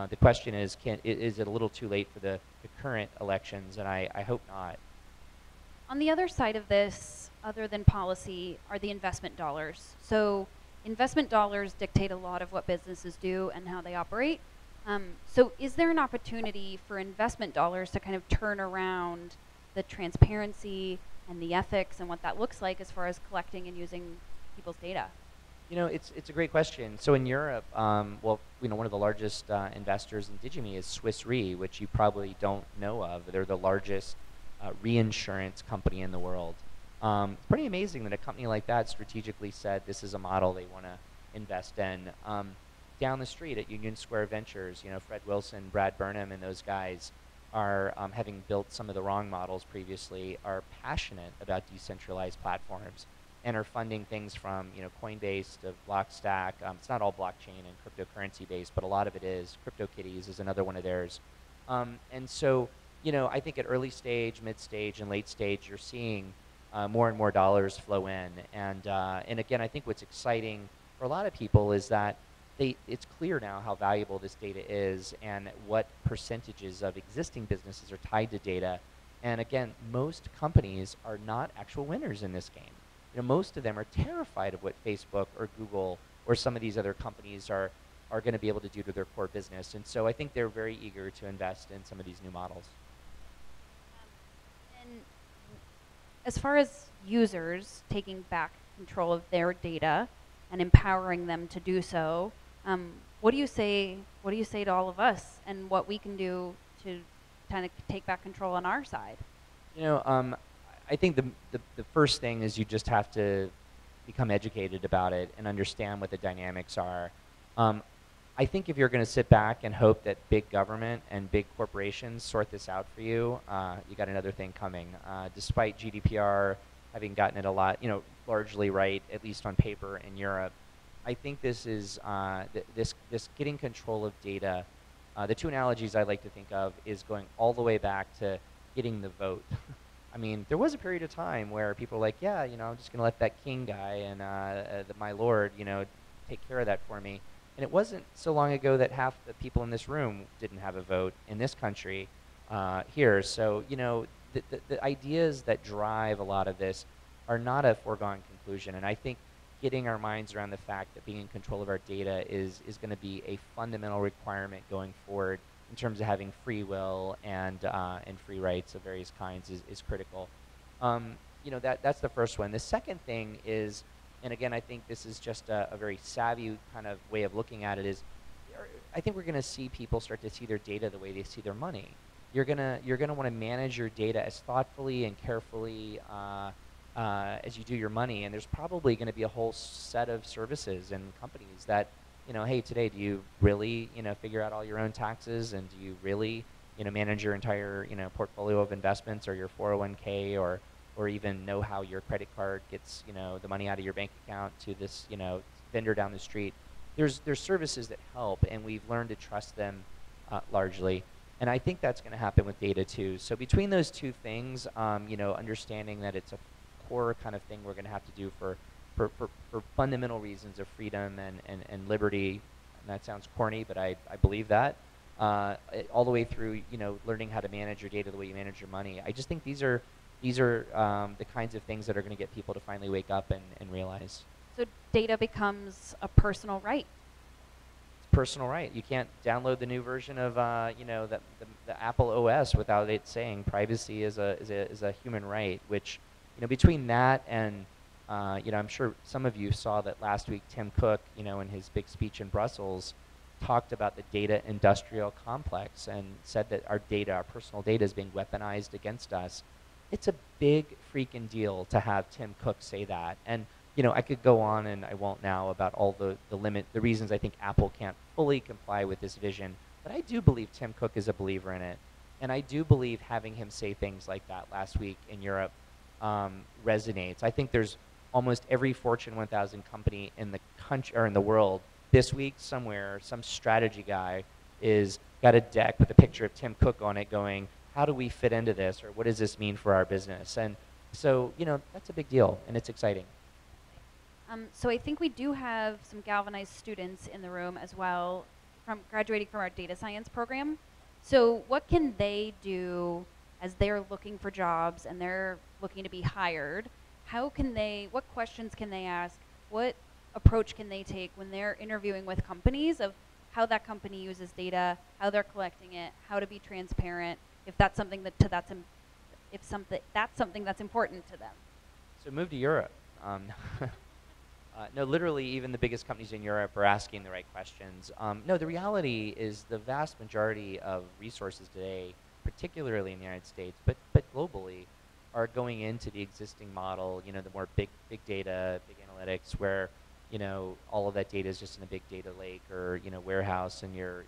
B: the question is it a little too late for the current elections? And I hope not.
A: On the other side of this, other than policy, are the investment dollars. So investment dollars dictate a lot of what businesses do and how they operate. So is there an opportunity for investment dollars to kind of turn around the transparency and the ethics and what that looks like as far as collecting and using people's data?
B: It's a great question. So in Europe, one of the largest investors in Digi is Swiss Re, which you probably don't know of. They're the largest reinsurance company in the world. It's pretty amazing that a company like that strategically said this is a model they want to invest in. Down the street at Union Square Ventures, Fred Wilson, Brad Burnham, and those guys are, having built some of the wrong models previously, are passionate about decentralized platforms and are funding things from, Coinbase to Blockstack. It's not all blockchain and cryptocurrency based, but a lot of it is. CryptoKitties is another one of theirs. And so, I think at early stage, mid stage, and late stage, you're seeing more and more dollars flow in. And again, I think what's exciting for a lot of people is that it's clear now how valuable this data is and what percentages of existing businesses are tied to data. And again, most companies are not actual winners in this game. Most of them are terrified of what Facebook or Google or some of these other companies are going to be able to do to their core business. And so I think they're very eager to invest in some of these new models.
A: And as far as users taking back control of their data and empowering them to do so, what do you say to all of us and what we can do to kind of take back control on our side?
B: I think the first thing is you just have to become educated about it and understand what the dynamics are. I think if you're going to sit back and hope that big government and big corporations sort this out for you, you got another thing coming. Despite GDPR having gotten it a lot, largely right, at least on paper in Europe, I think this is this getting control of data. The two analogies I like to think of is going all the way back to getting the vote. I mean, there was a period of time where people were like, yeah, I'm just going to let that king guy and my lord, take care of that for me. And it wasn't so long ago that half the people in this room didn't have a vote in this country here. So, the ideas that drive a lot of this are not a foregone conclusion. And I think getting our minds around the fact that being in control of our data is going to be a fundamental requirement going forward in terms of having free will and free rights of various kinds is critical. That's the first one. The second thing is, and again, I think this is just a very savvy kind of way of looking at it, is I think we're going to see people start to see their data the way they see their money. You're gonna want to manage your data as thoughtfully and carefully as you do your money, and there's probably going to be a whole set of services and companies that, hey, today, do you really, figure out all your own taxes, and do you really, manage your entire, portfolio of investments or your 401k, or even know how your credit card gets, the money out of your bank account to this, vendor down the street. There's services that help, and we've learned to trust them largely. And I think that's going to happen with data too. So between those two things, understanding that it's a core kind of thing we're going to have to do for fundamental reasons of freedom and liberty, and that sounds corny, but I believe that, all the way through, learning how to manage your data the way you manage your money. I just think these are These are the kinds of things that are going to get people to finally wake up and realize.
A: So data becomes a personal right.
B: It's personal right. You can't download the new version of the Apple OS without it saying privacy is a human right. Which, between that and I'm sure some of you saw that last week Tim Cook, in his big speech in Brussels, talked about the data industrial complex and said that our data, our personal data, is being weaponized against us. It's a big freaking deal to have Tim Cook say that. And I could go on, and I won't now, about all the reasons I think Apple can't fully comply with this vision. But I do believe Tim Cook is a believer in it. And I do believe having him say things like that last week in Europe resonates. I think there's almost every Fortune 1000 company in the country or in the world this week somewhere, some strategy guy is got a deck with a picture of Tim Cook on it going, how do we fit into this, or what does this mean for our business? And so, that's a big deal, and it's exciting.
A: So I think we do have some Galvanize students in the room as well, graduating from our data science program. So what can they do as they're looking for jobs and they're looking to be hired? What questions can they ask? What approach can they take when they're interviewing with companies of how that company uses data, how they're collecting it, how to be transparent, if that's something that's something that's important to them?
B: So move to Europe. No, literally, even the biggest companies in Europe are asking the right questions. No, the reality is the vast majority of resources today, particularly in the United States, but globally, are going into the existing model, the more big data, big analytics, where, all of that data is just in a big data lake or, warehouse, and you're,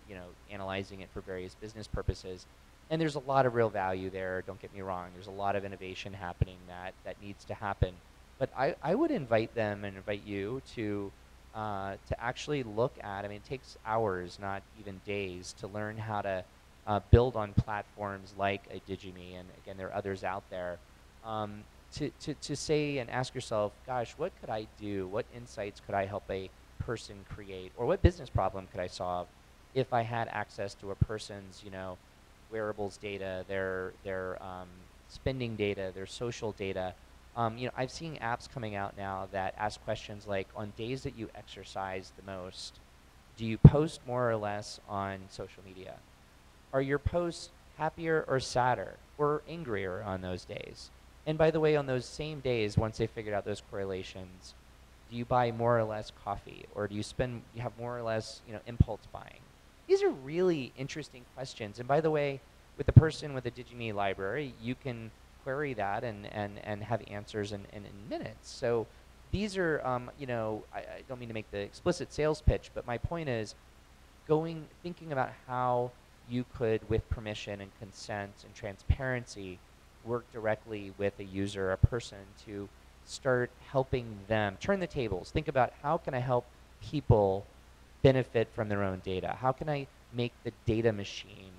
B: analyzing it for various business purposes. And there's a lot of real value there, don't get me wrong. There's a lot of innovation happening that needs to happen. But I would invite them and invite you to actually look at, it takes hours, not even days, to learn how to build on platforms like a DigiMe, and again, there are others out there, to say and ask yourself, gosh, what could I do? What insights could I help a person create? Or what business problem could I solve if I had access to a person's, wearables data, their spending data, their social data? I've seen apps coming out now that ask questions like, on days that you exercise the most, do you post more or less on social media? Are your posts happier or sadder or angrier on those days? And by the way, on those same days, once they figured out those correlations, do you buy more or less coffee, or do you have more or less, impulse buying? These are really interesting questions. And by the way, with the person with the DigiMe library, you can query that and have answers in minutes. So these are, I don't mean to make the explicit sales pitch, but my point is thinking about how you could, with permission and consent and transparency, work directly with a user, a person, to start helping them turn the tables. Think about, how can I help people benefit from their own data? How can I make the data machine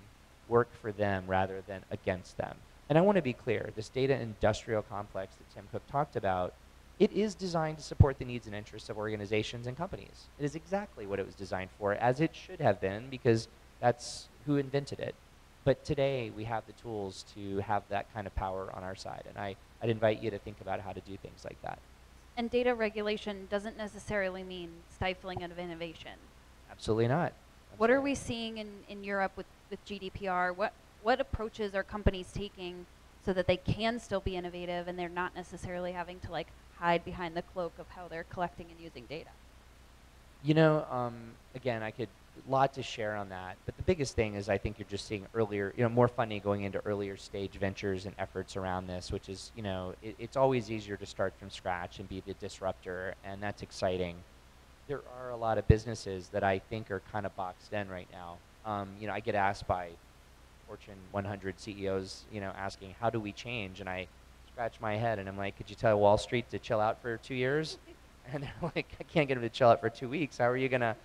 B: work for them rather than against them? And I want to be clear, this data industrial complex that Tim Cook talked about, it is designed to support the needs and interests of organizations and companies. It is exactly what it was designed for, as it should have been, because that's who invented it. But today, we have the tools to have that kind of power on our side. And I'd invite you to think about how to do things like that.
A: And data regulation doesn't necessarily mean stifling of innovation.
B: Absolutely not.
A: What are we seeing in Europe with GDPR? What approaches are companies taking so that they can still be innovative and they're not necessarily having to hide behind the cloak of how they're collecting and using data?
B: Again, a lot to share on that, but the biggest thing is I think you're just seeing earlier, more funding going into earlier stage ventures and efforts around this, which is, it's always easier to start from scratch and be the disruptor, and that's exciting. There are a lot of businesses that I think are kind of boxed in right now. I get asked by Fortune 100 CEOs, asking, how do we change? And I scratch my head and I'm like, could you tell Wall Street to chill out for 2 years? And they're like, I can't get them to chill out for 2 weeks. How are you going to,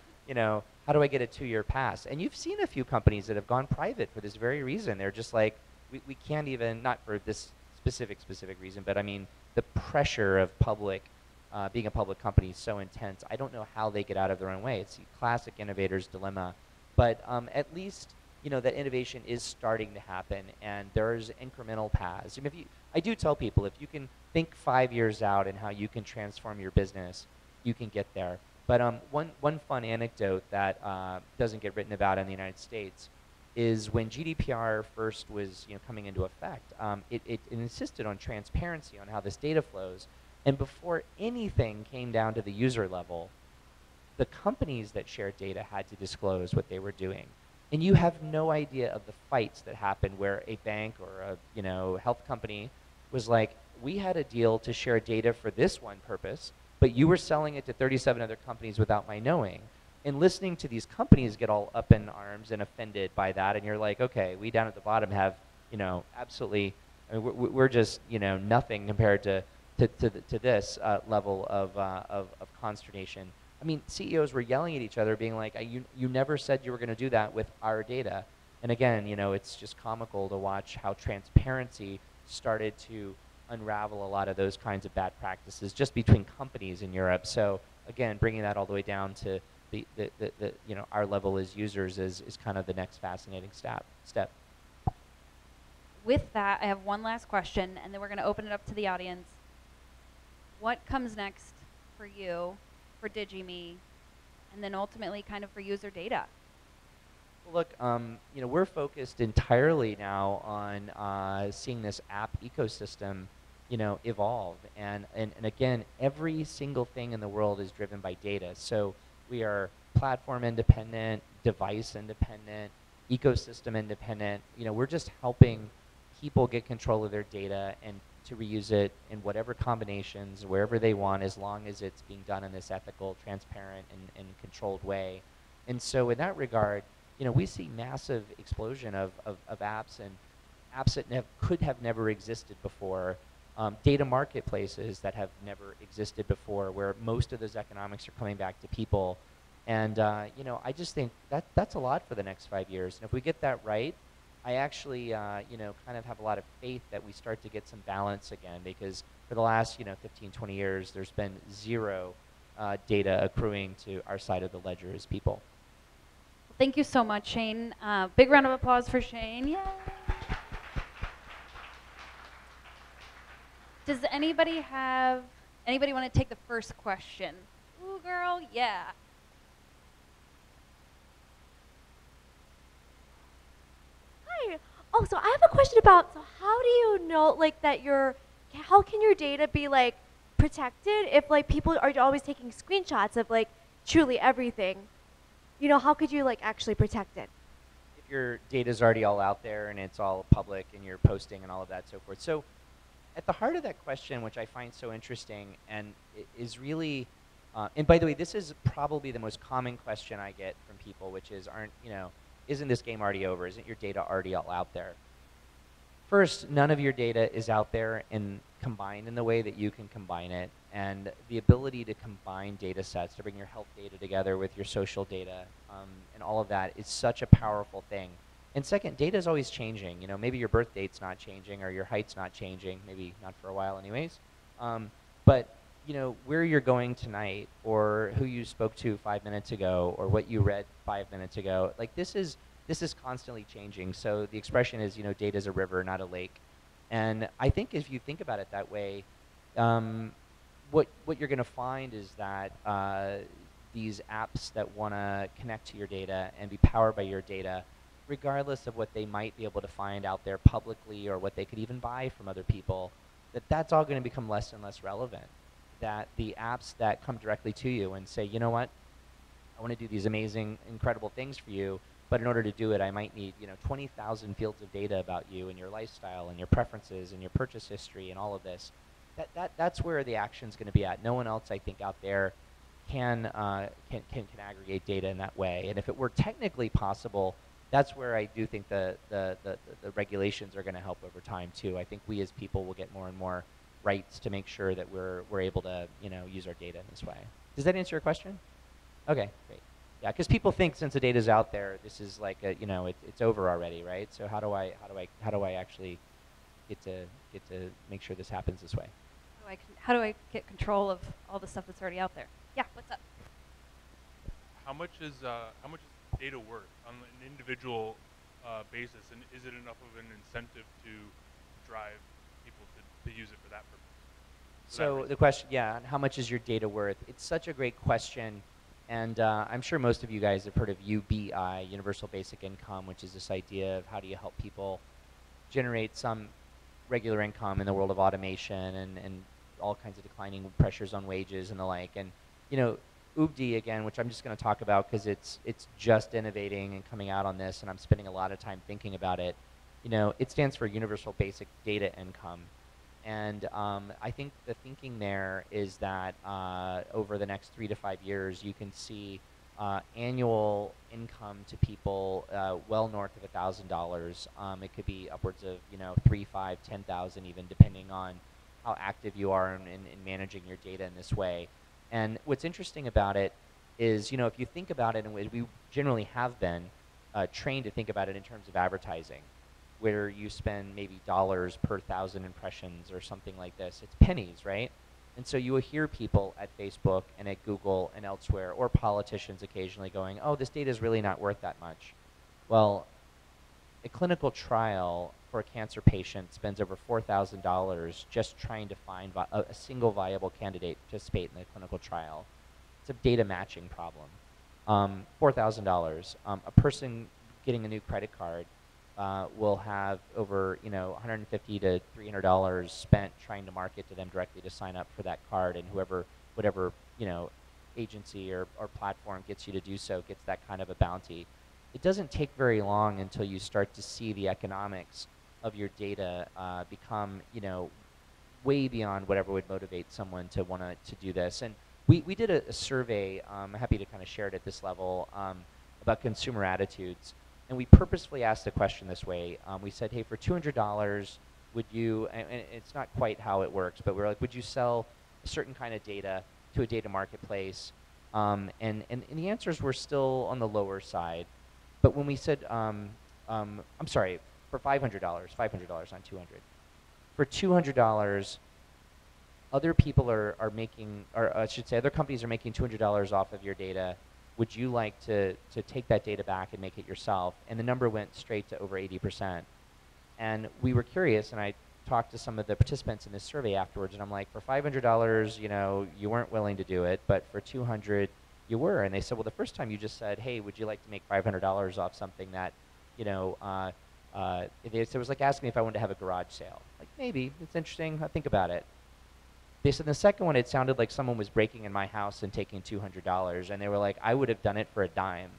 B: how do I get a 2-year pass? And you've seen a few companies that have gone private for this very reason. They're just like, we can't even, not for this specific reason, but I mean, the pressure of being a public company is so intense. I don't know how they get out of their own way. It's the classic innovator's dilemma. But at least, that innovation is starting to happen, and there's incremental paths. I mean, I do tell people, if you can think 5 years out and how you can transform your business, you can get there. But one fun anecdote that doesn't get written about in the United States is when GDPR first was coming into effect, it insisted on transparency on how this data flows. And before anything came down to the user level, the companies that shared data had to disclose what they were doing. And you have no idea of the fights that happened where a bank or a health company was like, we had a deal to share data for this one purpose, but you were selling it to 37 other companies without my knowing. And listening to these companies get all up in arms and offended by that, and you're like, okay, we down at the bottom have, absolutely, I mean, we're just, nothing compared to this level of consternation. I mean, CEOs were yelling at each other, being like, you never said you were going to do that with our data. And again, it's just comical to watch how transparency started to unravel a lot of those kinds of bad practices just between companies in Europe. So again, bringing that all the way down to our level as users is kind of the next fascinating step.
A: With that, I have one last question, and then we're going to open it up to the audience. What comes next for you, for DigiMe, and then ultimately kind of for user data?
B: Well, look, we're focused entirely now on seeing this app ecosystem, evolve. And again, every single thing in the world is driven by data. So we are platform independent, device independent, ecosystem independent. We're just helping people get control of their data and to reuse it in whatever combinations, wherever they want, as long as it's being done in this ethical, transparent, and controlled way. And so in that regard, we see massive explosion of apps, and apps that could have never existed before, data marketplaces that have never existed before, where most of those economics are coming back to people. And I just think that's a lot for the next 5 years. And if we get that right, I actually kind of have a lot of faith that we start to get some balance again, because for the last 15, 20 years, there's been zero data accruing to our side of the ledger as people.
A: Thank you so much, Shane. Big round of applause for Shane. Yay! Does anybody want to take the first question? Ooh, girl, yeah.
C: Hi. Oh, so I have a question about, so how do you know, like, that how can your data be, like, protected if, like, people are always taking screenshots of, like, truly everything? How could you, like, actually protect it?
B: If your data is already all out there and it's all public and you're posting and all of that, so forth. So at the heart of that question, which I find so interesting and is really, and by the way, this is probably the most common question I get from people, which is, isn't this game already over? Isn't your data already all out there? First, none of your data is out there and combined in the way that you can combine it. And the ability to combine data sets, to bring your health data together with your social data, and all of that is such a powerful thing. And second, data is always changing. Maybe your birth date's not changing or your height's not changing, maybe not for a while anyways. But where you're going tonight, or who you spoke to 5 minutes ago, or what you read 5 minutes ago, like this is constantly changing. So the expression is, data is a river, not a lake. And I think if you think about it that way, what you're going to find is that these apps that want to connect to your data and be powered by your data, regardless of what they might be able to find out there publicly or what they could even buy from other people, that's all going to become less and less relevant. That the apps that come directly to you and say, you know what, I want to do these amazing, incredible things for you, but in order to do it, I might need 20,000 fields of data about you and your lifestyle and your preferences and your purchase history and all of this. That's where the action's going to be at. No one else, I think, out there can aggregate data in that way. And if it were technically possible, that's where I do think the regulations are going to help over time too. I think we as people will get more and more rights to make sure that we're able to use our data in this way. Does that answer your question? Okay, great. Yeah, because people think since the data's out there, this is like it's over already, right? So how do I actually get to make sure this happens this way?
A: How do I get control of all the stuff that's already out there? Yeah, what's up?
D: How much is data worth on an individual basis, and is it enough of an incentive to drive people to use it for that purpose?
B: So the question, yeah, how much is your data worth? It's such a great question, and I'm sure most of you guys have heard of UBI, Universal Basic Income, which is this idea of how do you help people generate some regular income in the world of automation and all kinds of declining pressures on wages and the like. And you know, UBDI again, which I'm just going to talk about because it's just innovating and coming out on this, and I'm spending a lot of time thinking about it. You know, it stands for Universal Basic Data Income. And I think the thinking there is that over the next 3 to 5 years, you can see annual income to people well north of $1,000. It could be upwards of 3, 5, 10,000 even, depending on how active you are in managing your data in this way. And what's interesting about it is, if you think about it, and we generally have been trained to think about it in terms of advertising, where you spend maybe dollars per 1,000 impressions or something like this. It's pennies, right? And so you will hear people at Facebook and at Google and elsewhere, or politicians occasionally going, oh, this data is really not worth that much. Well, a clinical trial for a cancer patient spends over $4,000 just trying to find a single viable candidate to participate in the clinical trial. It's a data matching problem. $4,000. A person getting a new credit card will have over $150 to $300 spent trying to market to them directly to sign up for that card, and whatever agency or platform gets you to do so gets that kind of a bounty. It doesn't take very long until you start to see the economics of your data become way beyond whatever would motivate someone to want to do this. And we did a survey. I'm happy to kind of share it at this level about consumer attitudes. And we purposefully asked the question this way. We said, hey, for $200, would you, and it's not quite how it works, but we're like, would you sell a certain kind of data to a data marketplace? And the answers were still on the lower side. But when we said, I'm sorry, for $500, not 200. For $200, other people are making, or I should say, other companies are making $200 off of your data. Would you like to take that data back and make it yourself? And the number went straight to over 80%. And we were curious, and I talked to some of the participants in this survey afterwards, and I'm like, for $500, you weren't willing to do it, but for $200, you were. And they said, well, the first time you just said, hey, would you like to make $500 off something that, it was like asking me if I wanted to have a garage sale. Like, maybe, it's interesting, I'll think about it. They said the second one, it sounded like someone was breaking in my house and taking $200, and they were like, I would have done it for a dime.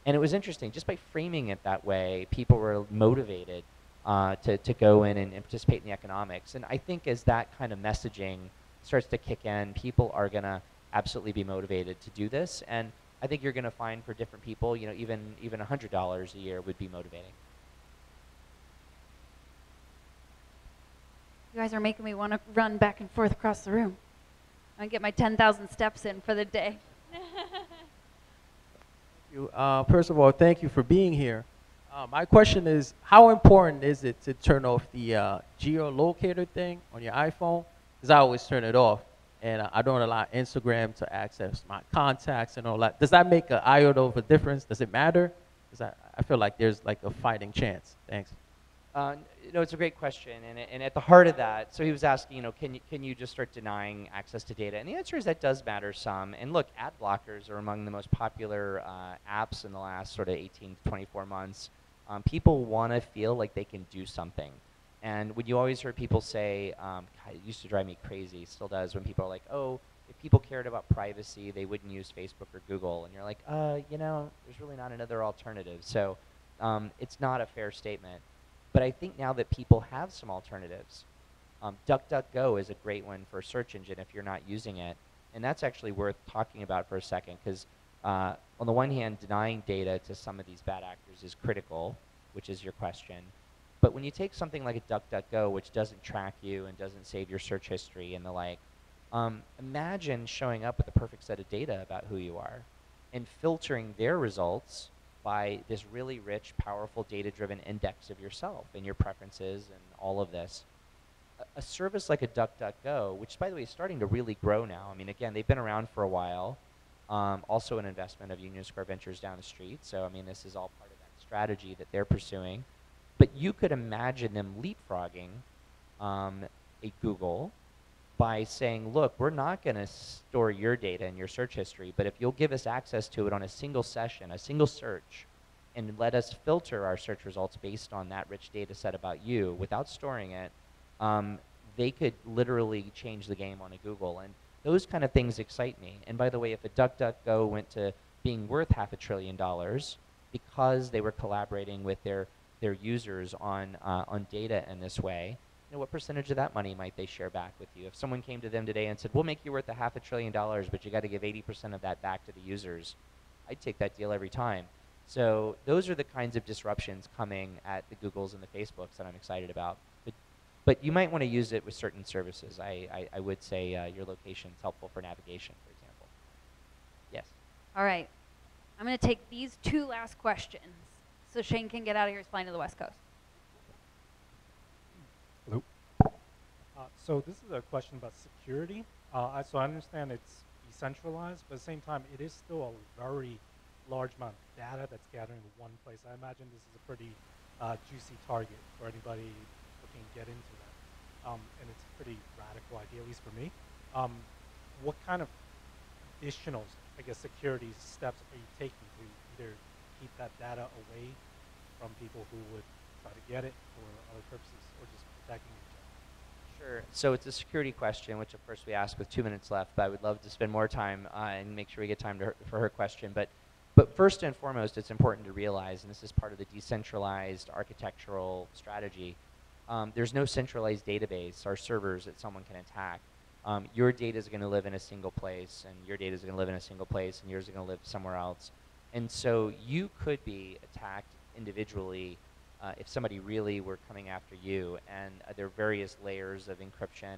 B: And it was interesting, just by framing it that way, people were motivated to go in and participate in the economics. And I think as that kind of messaging starts to kick in, people are going to absolutely be motivated to do this. And I think you're going to find for different people, even $100 a year would be motivating.
A: You guys are making me want to run back and forth across the room. I get my 10,000 steps in for the day.
E: First of all, thank you for being here. My question is, how important is it to turn off the geolocator thing on your iPhone? Because I always turn it off, and I don't allow Instagram to access my contacts and all that. Does that make an iota of a difference? Does it matter? Because I feel like there's like a fighting chance. Thanks.
B: It's a great question, and at the heart of that, so he was asking, can you just start denying access to data? And the answer is that does matter some. And look, ad blockers are among the most popular apps in the last sort of 18 to 24 months. People want to feel like they can do something. And when you always heard people say, God, it used to drive me crazy, still does, when people are like, oh, if people cared about privacy, they wouldn't use Facebook or Google. And you're like, there's really not another alternative. So it's not a fair statement. But I think now that people have some alternatives, DuckDuckGo is a great one for a search engine if you're not using it. And that's actually worth talking about for a second, because on the one hand, denying data to some of these bad actors is critical, which is your question. But when you take something like a DuckDuckGo, which doesn't track you and doesn't save your search history and the like, imagine showing up with the perfect set of data about who you are and filtering their results by this really rich, powerful, data-driven index of yourself and your preferences and all of this. A service like a DuckDuckGo, which, by the way, is starting to really grow now. I mean, again, they've been around for a while. Also an investment of Union Square Ventures down the street. So, I mean, this is all part of that strategy that they're pursuing. But you could imagine them leapfrogging a Google by saying, look, we're not going to store your data in your search history, but if you'll give us access to it on a single session, a single search, and let us filter our search results based on that rich data set about you without storing it, they could literally change the game on a Google. And those kind of things excite me. And by the way, if a DuckDuckGo went to being worth $500 billion because they were collaborating with their users on data in this way, you know, what percentage of that money might they share back with you? If someone came to them today and said, we'll make you worth $500 billion, but you got to give 80% of that back to the users, I'd take that deal every time. So those are the kinds of disruptions coming at the Googles and the Facebooks that I'm excited about. But you might want to use it with certain services. I would say your location is helpful for navigation, for example. Yes?
A: All right. I'm going to take these two last questions so Shane can get out of here flying to the West Coast.
F: Hello. So this is a question about security. So I understand it's decentralized, but at the same time, it is still a very large amount of data that's gathered in one place. I imagine this is a pretty juicy target for anybody looking to get into that. And it's a pretty radical idea, at least for me. What kind of additional, I guess, security steps are you taking to either keep that data away from people who would try to get it for other purposes, or just protecting each other?
B: Sure. So it's a security question, which of course we ask with 2 minutes left, but I would love to spend more time and make sure we get time for her question. But first and foremost, it's important to realize, and this is part of the decentralized architectural strategy, there's no centralized database or servers that someone can attack. Your data is going to live in a single place, and your data is going to live in a single place, and yours is going to live somewhere else. And so you could be attacked individually if somebody really were coming after you, and there are various layers of encryption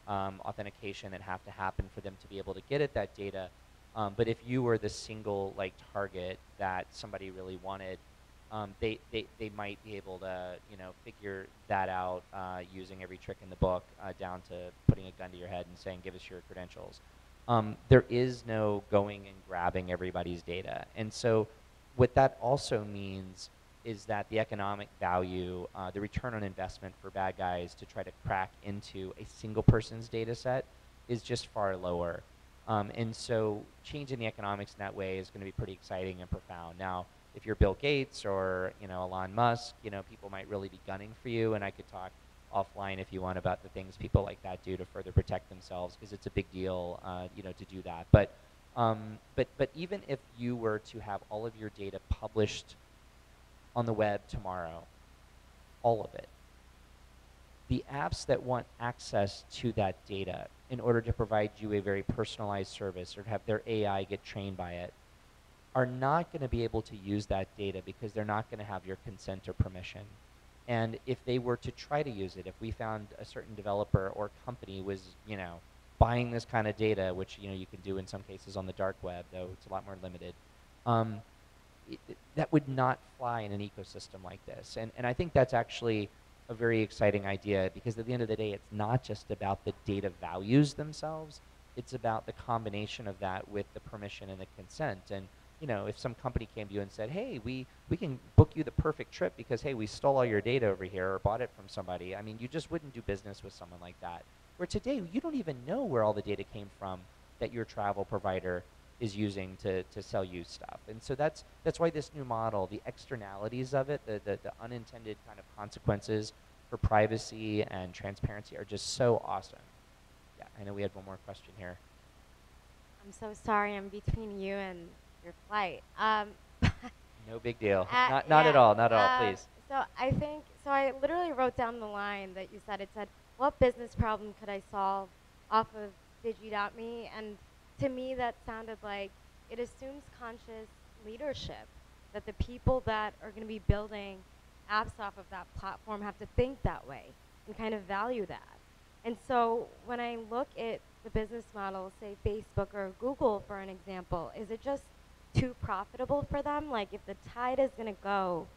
B: and authentication that have to happen for them to be able to get at that data. But if you were the single target that somebody really wanted, they might be able to figure that out using every trick in the book down to putting a gun to your head and saying, give us your credentials. There is no going and grabbing everybody's data. And so what that also means is that the economic value, the return on investment for bad guys to try to crack into a single person's data set is just far lower. And so changing the economics in that way is going to be pretty exciting and profound. Now, if you're Bill Gates or Elon Musk, people might really be gunning for you, and I could talk offline if you want about the things people like that do to further protect themselves, because it's a big deal, to do that. But even if you were to have all of your data published on the web tomorrow, all of it, the apps that want access to that data in order to provide you a very personalized service or to have their AI get trained by it are not going to be able to use that data because they're not going to have your consent or permission. And if they were to try to use it, if we found a certain developer or company was, buying this kind of data, which, you can do in some cases on the dark web, though it's a lot more limited, that would not fly in an ecosystem like this. And I think that's actually a very exciting idea, because at the end of the day, it's not just about the data values themselves, it's about the combination of that with the permission and the consent. And if some company came to you and said, hey, we can book you the perfect trip because, hey, we stole all your data over here or bought it from somebody, I mean, you just wouldn't do business with someone like that. Where today, you don't even know where all the data came from that your travel provider is using to sell you stuff. And so that's why this new model, the externalities of it, the unintended kind of consequences for privacy and transparency are just so awesome. Yeah, I know we had one more question here.
C: I'm so sorry, I'm between you and your flight.
B: No big deal. Not
C: yeah,
B: at all, not at all, please.
C: So I literally wrote down the line that you said. It said, what business problem could I solve off of digi.me? And to me, that sounded like it assumes conscious leadership, that the people that are going to be building apps off of that platform have to think that way and kind of value that. And so when I look at the business model, say Facebook or Google, for an example, is it just too profitable for them? Like, if the tide is going to go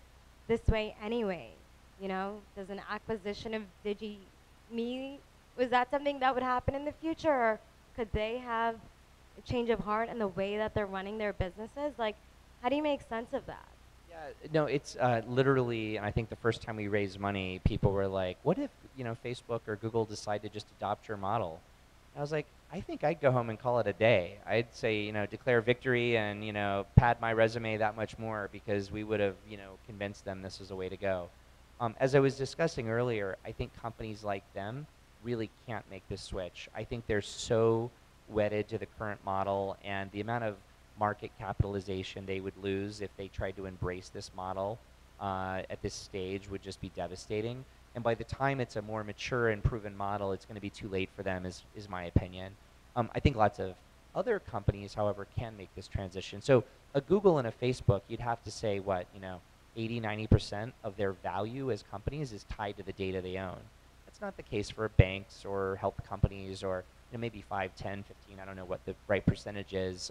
C: this way anyway, does an acquisition of digi.me, was that something that would happen in the future? Or could they have a change of heart in the way that they're running their businesses? Like, how do you make sense of that?
B: Yeah, No, it's literally, and I think the first time we raised money, people were like, what if, Facebook or Google decide to just adopt your model? I was like, I think I'd go home and call it a day. I'd say, declare victory and, pad my resume that much more because we would have, convinced them this is a way to go. As I was discussing earlier, I think companies like them really can't make this switch. I think they're so wedded to the current model, and the amount of market capitalization they would lose if they tried to embrace this model at this stage would just be devastating. And by the time it's a more mature and proven model, it's going to be too late for them, is my opinion. I think lots of other companies, however, can make this transition. So a Google and a Facebook, you'd have to say, what, 80, 90% of their value as companies is tied to the data they own. That's not the case for banks or health companies, or maybe 5, 10, 15, I don't know what the right percentage is.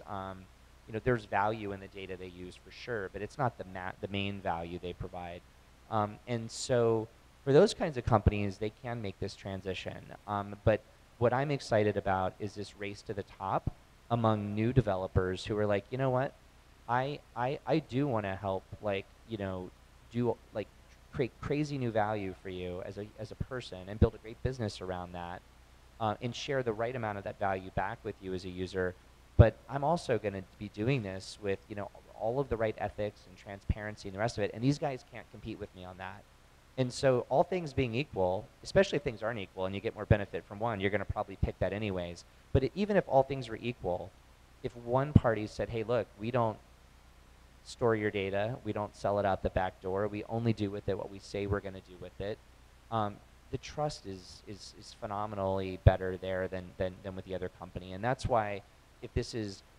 B: There's value in the data they use for sure, but it's not the main value they provide. And so for those kinds of companies, they can make this transition. But what I'm excited about is this race to the top among new developers who are like, you know what, I do want to help, create crazy new value for you as a person and build a great business around that, and share the right amount of that value back with you as a user. But I'm also going to be doing this with, all of the right ethics and transparency and the rest of it. And these guys can't compete with me on that. And so all things being equal, especially if things aren't equal and you get more benefit from one, you're going to probably pick that anyways. But even if all things were equal, if one party said, hey, look, we don't store your data, we don't sell it out the back door, we only do with it what we say we're going to do with it, the trust is phenomenally better there than with the other company. And that's why,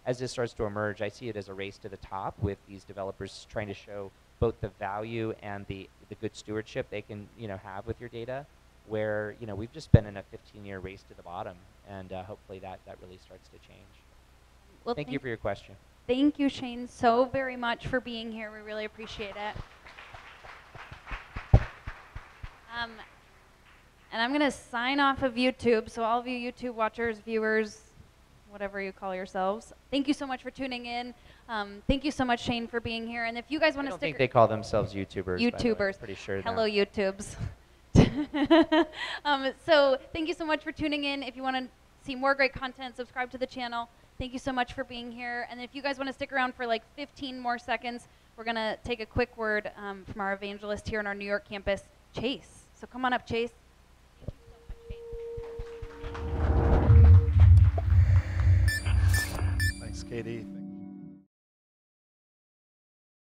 B: as this starts to emerge, I see it as a race to the top with these developers trying to show both the value and the good stewardship they can have with your data, where we've just been in a 15-year race to the bottom, and hopefully that really starts to change.
A: Well,
B: thank you for your question.
A: Thank you, Shane, so very much for being here. We really appreciate it. And I'm going to sign off of YouTube, so all of you YouTube watchers, viewers, whatever you call yourselves, thank you so much for tuning in. Thank you so much, Shane, for being here. And if you guys want to stick... I don't
B: think they call themselves YouTubers.
A: YouTubers.
B: Pretty sure.
A: Hello,
B: now.
A: YouTubes. So thank you so much for tuning in. If you want to see more great content, subscribe to the channel. Thank you so much for being here. And if you guys want to stick around for like 15 more seconds, we're going to take a quick word from our evangelist here on our New York campus, Chase. So come on up, Chase.
G: Thanks, Katie.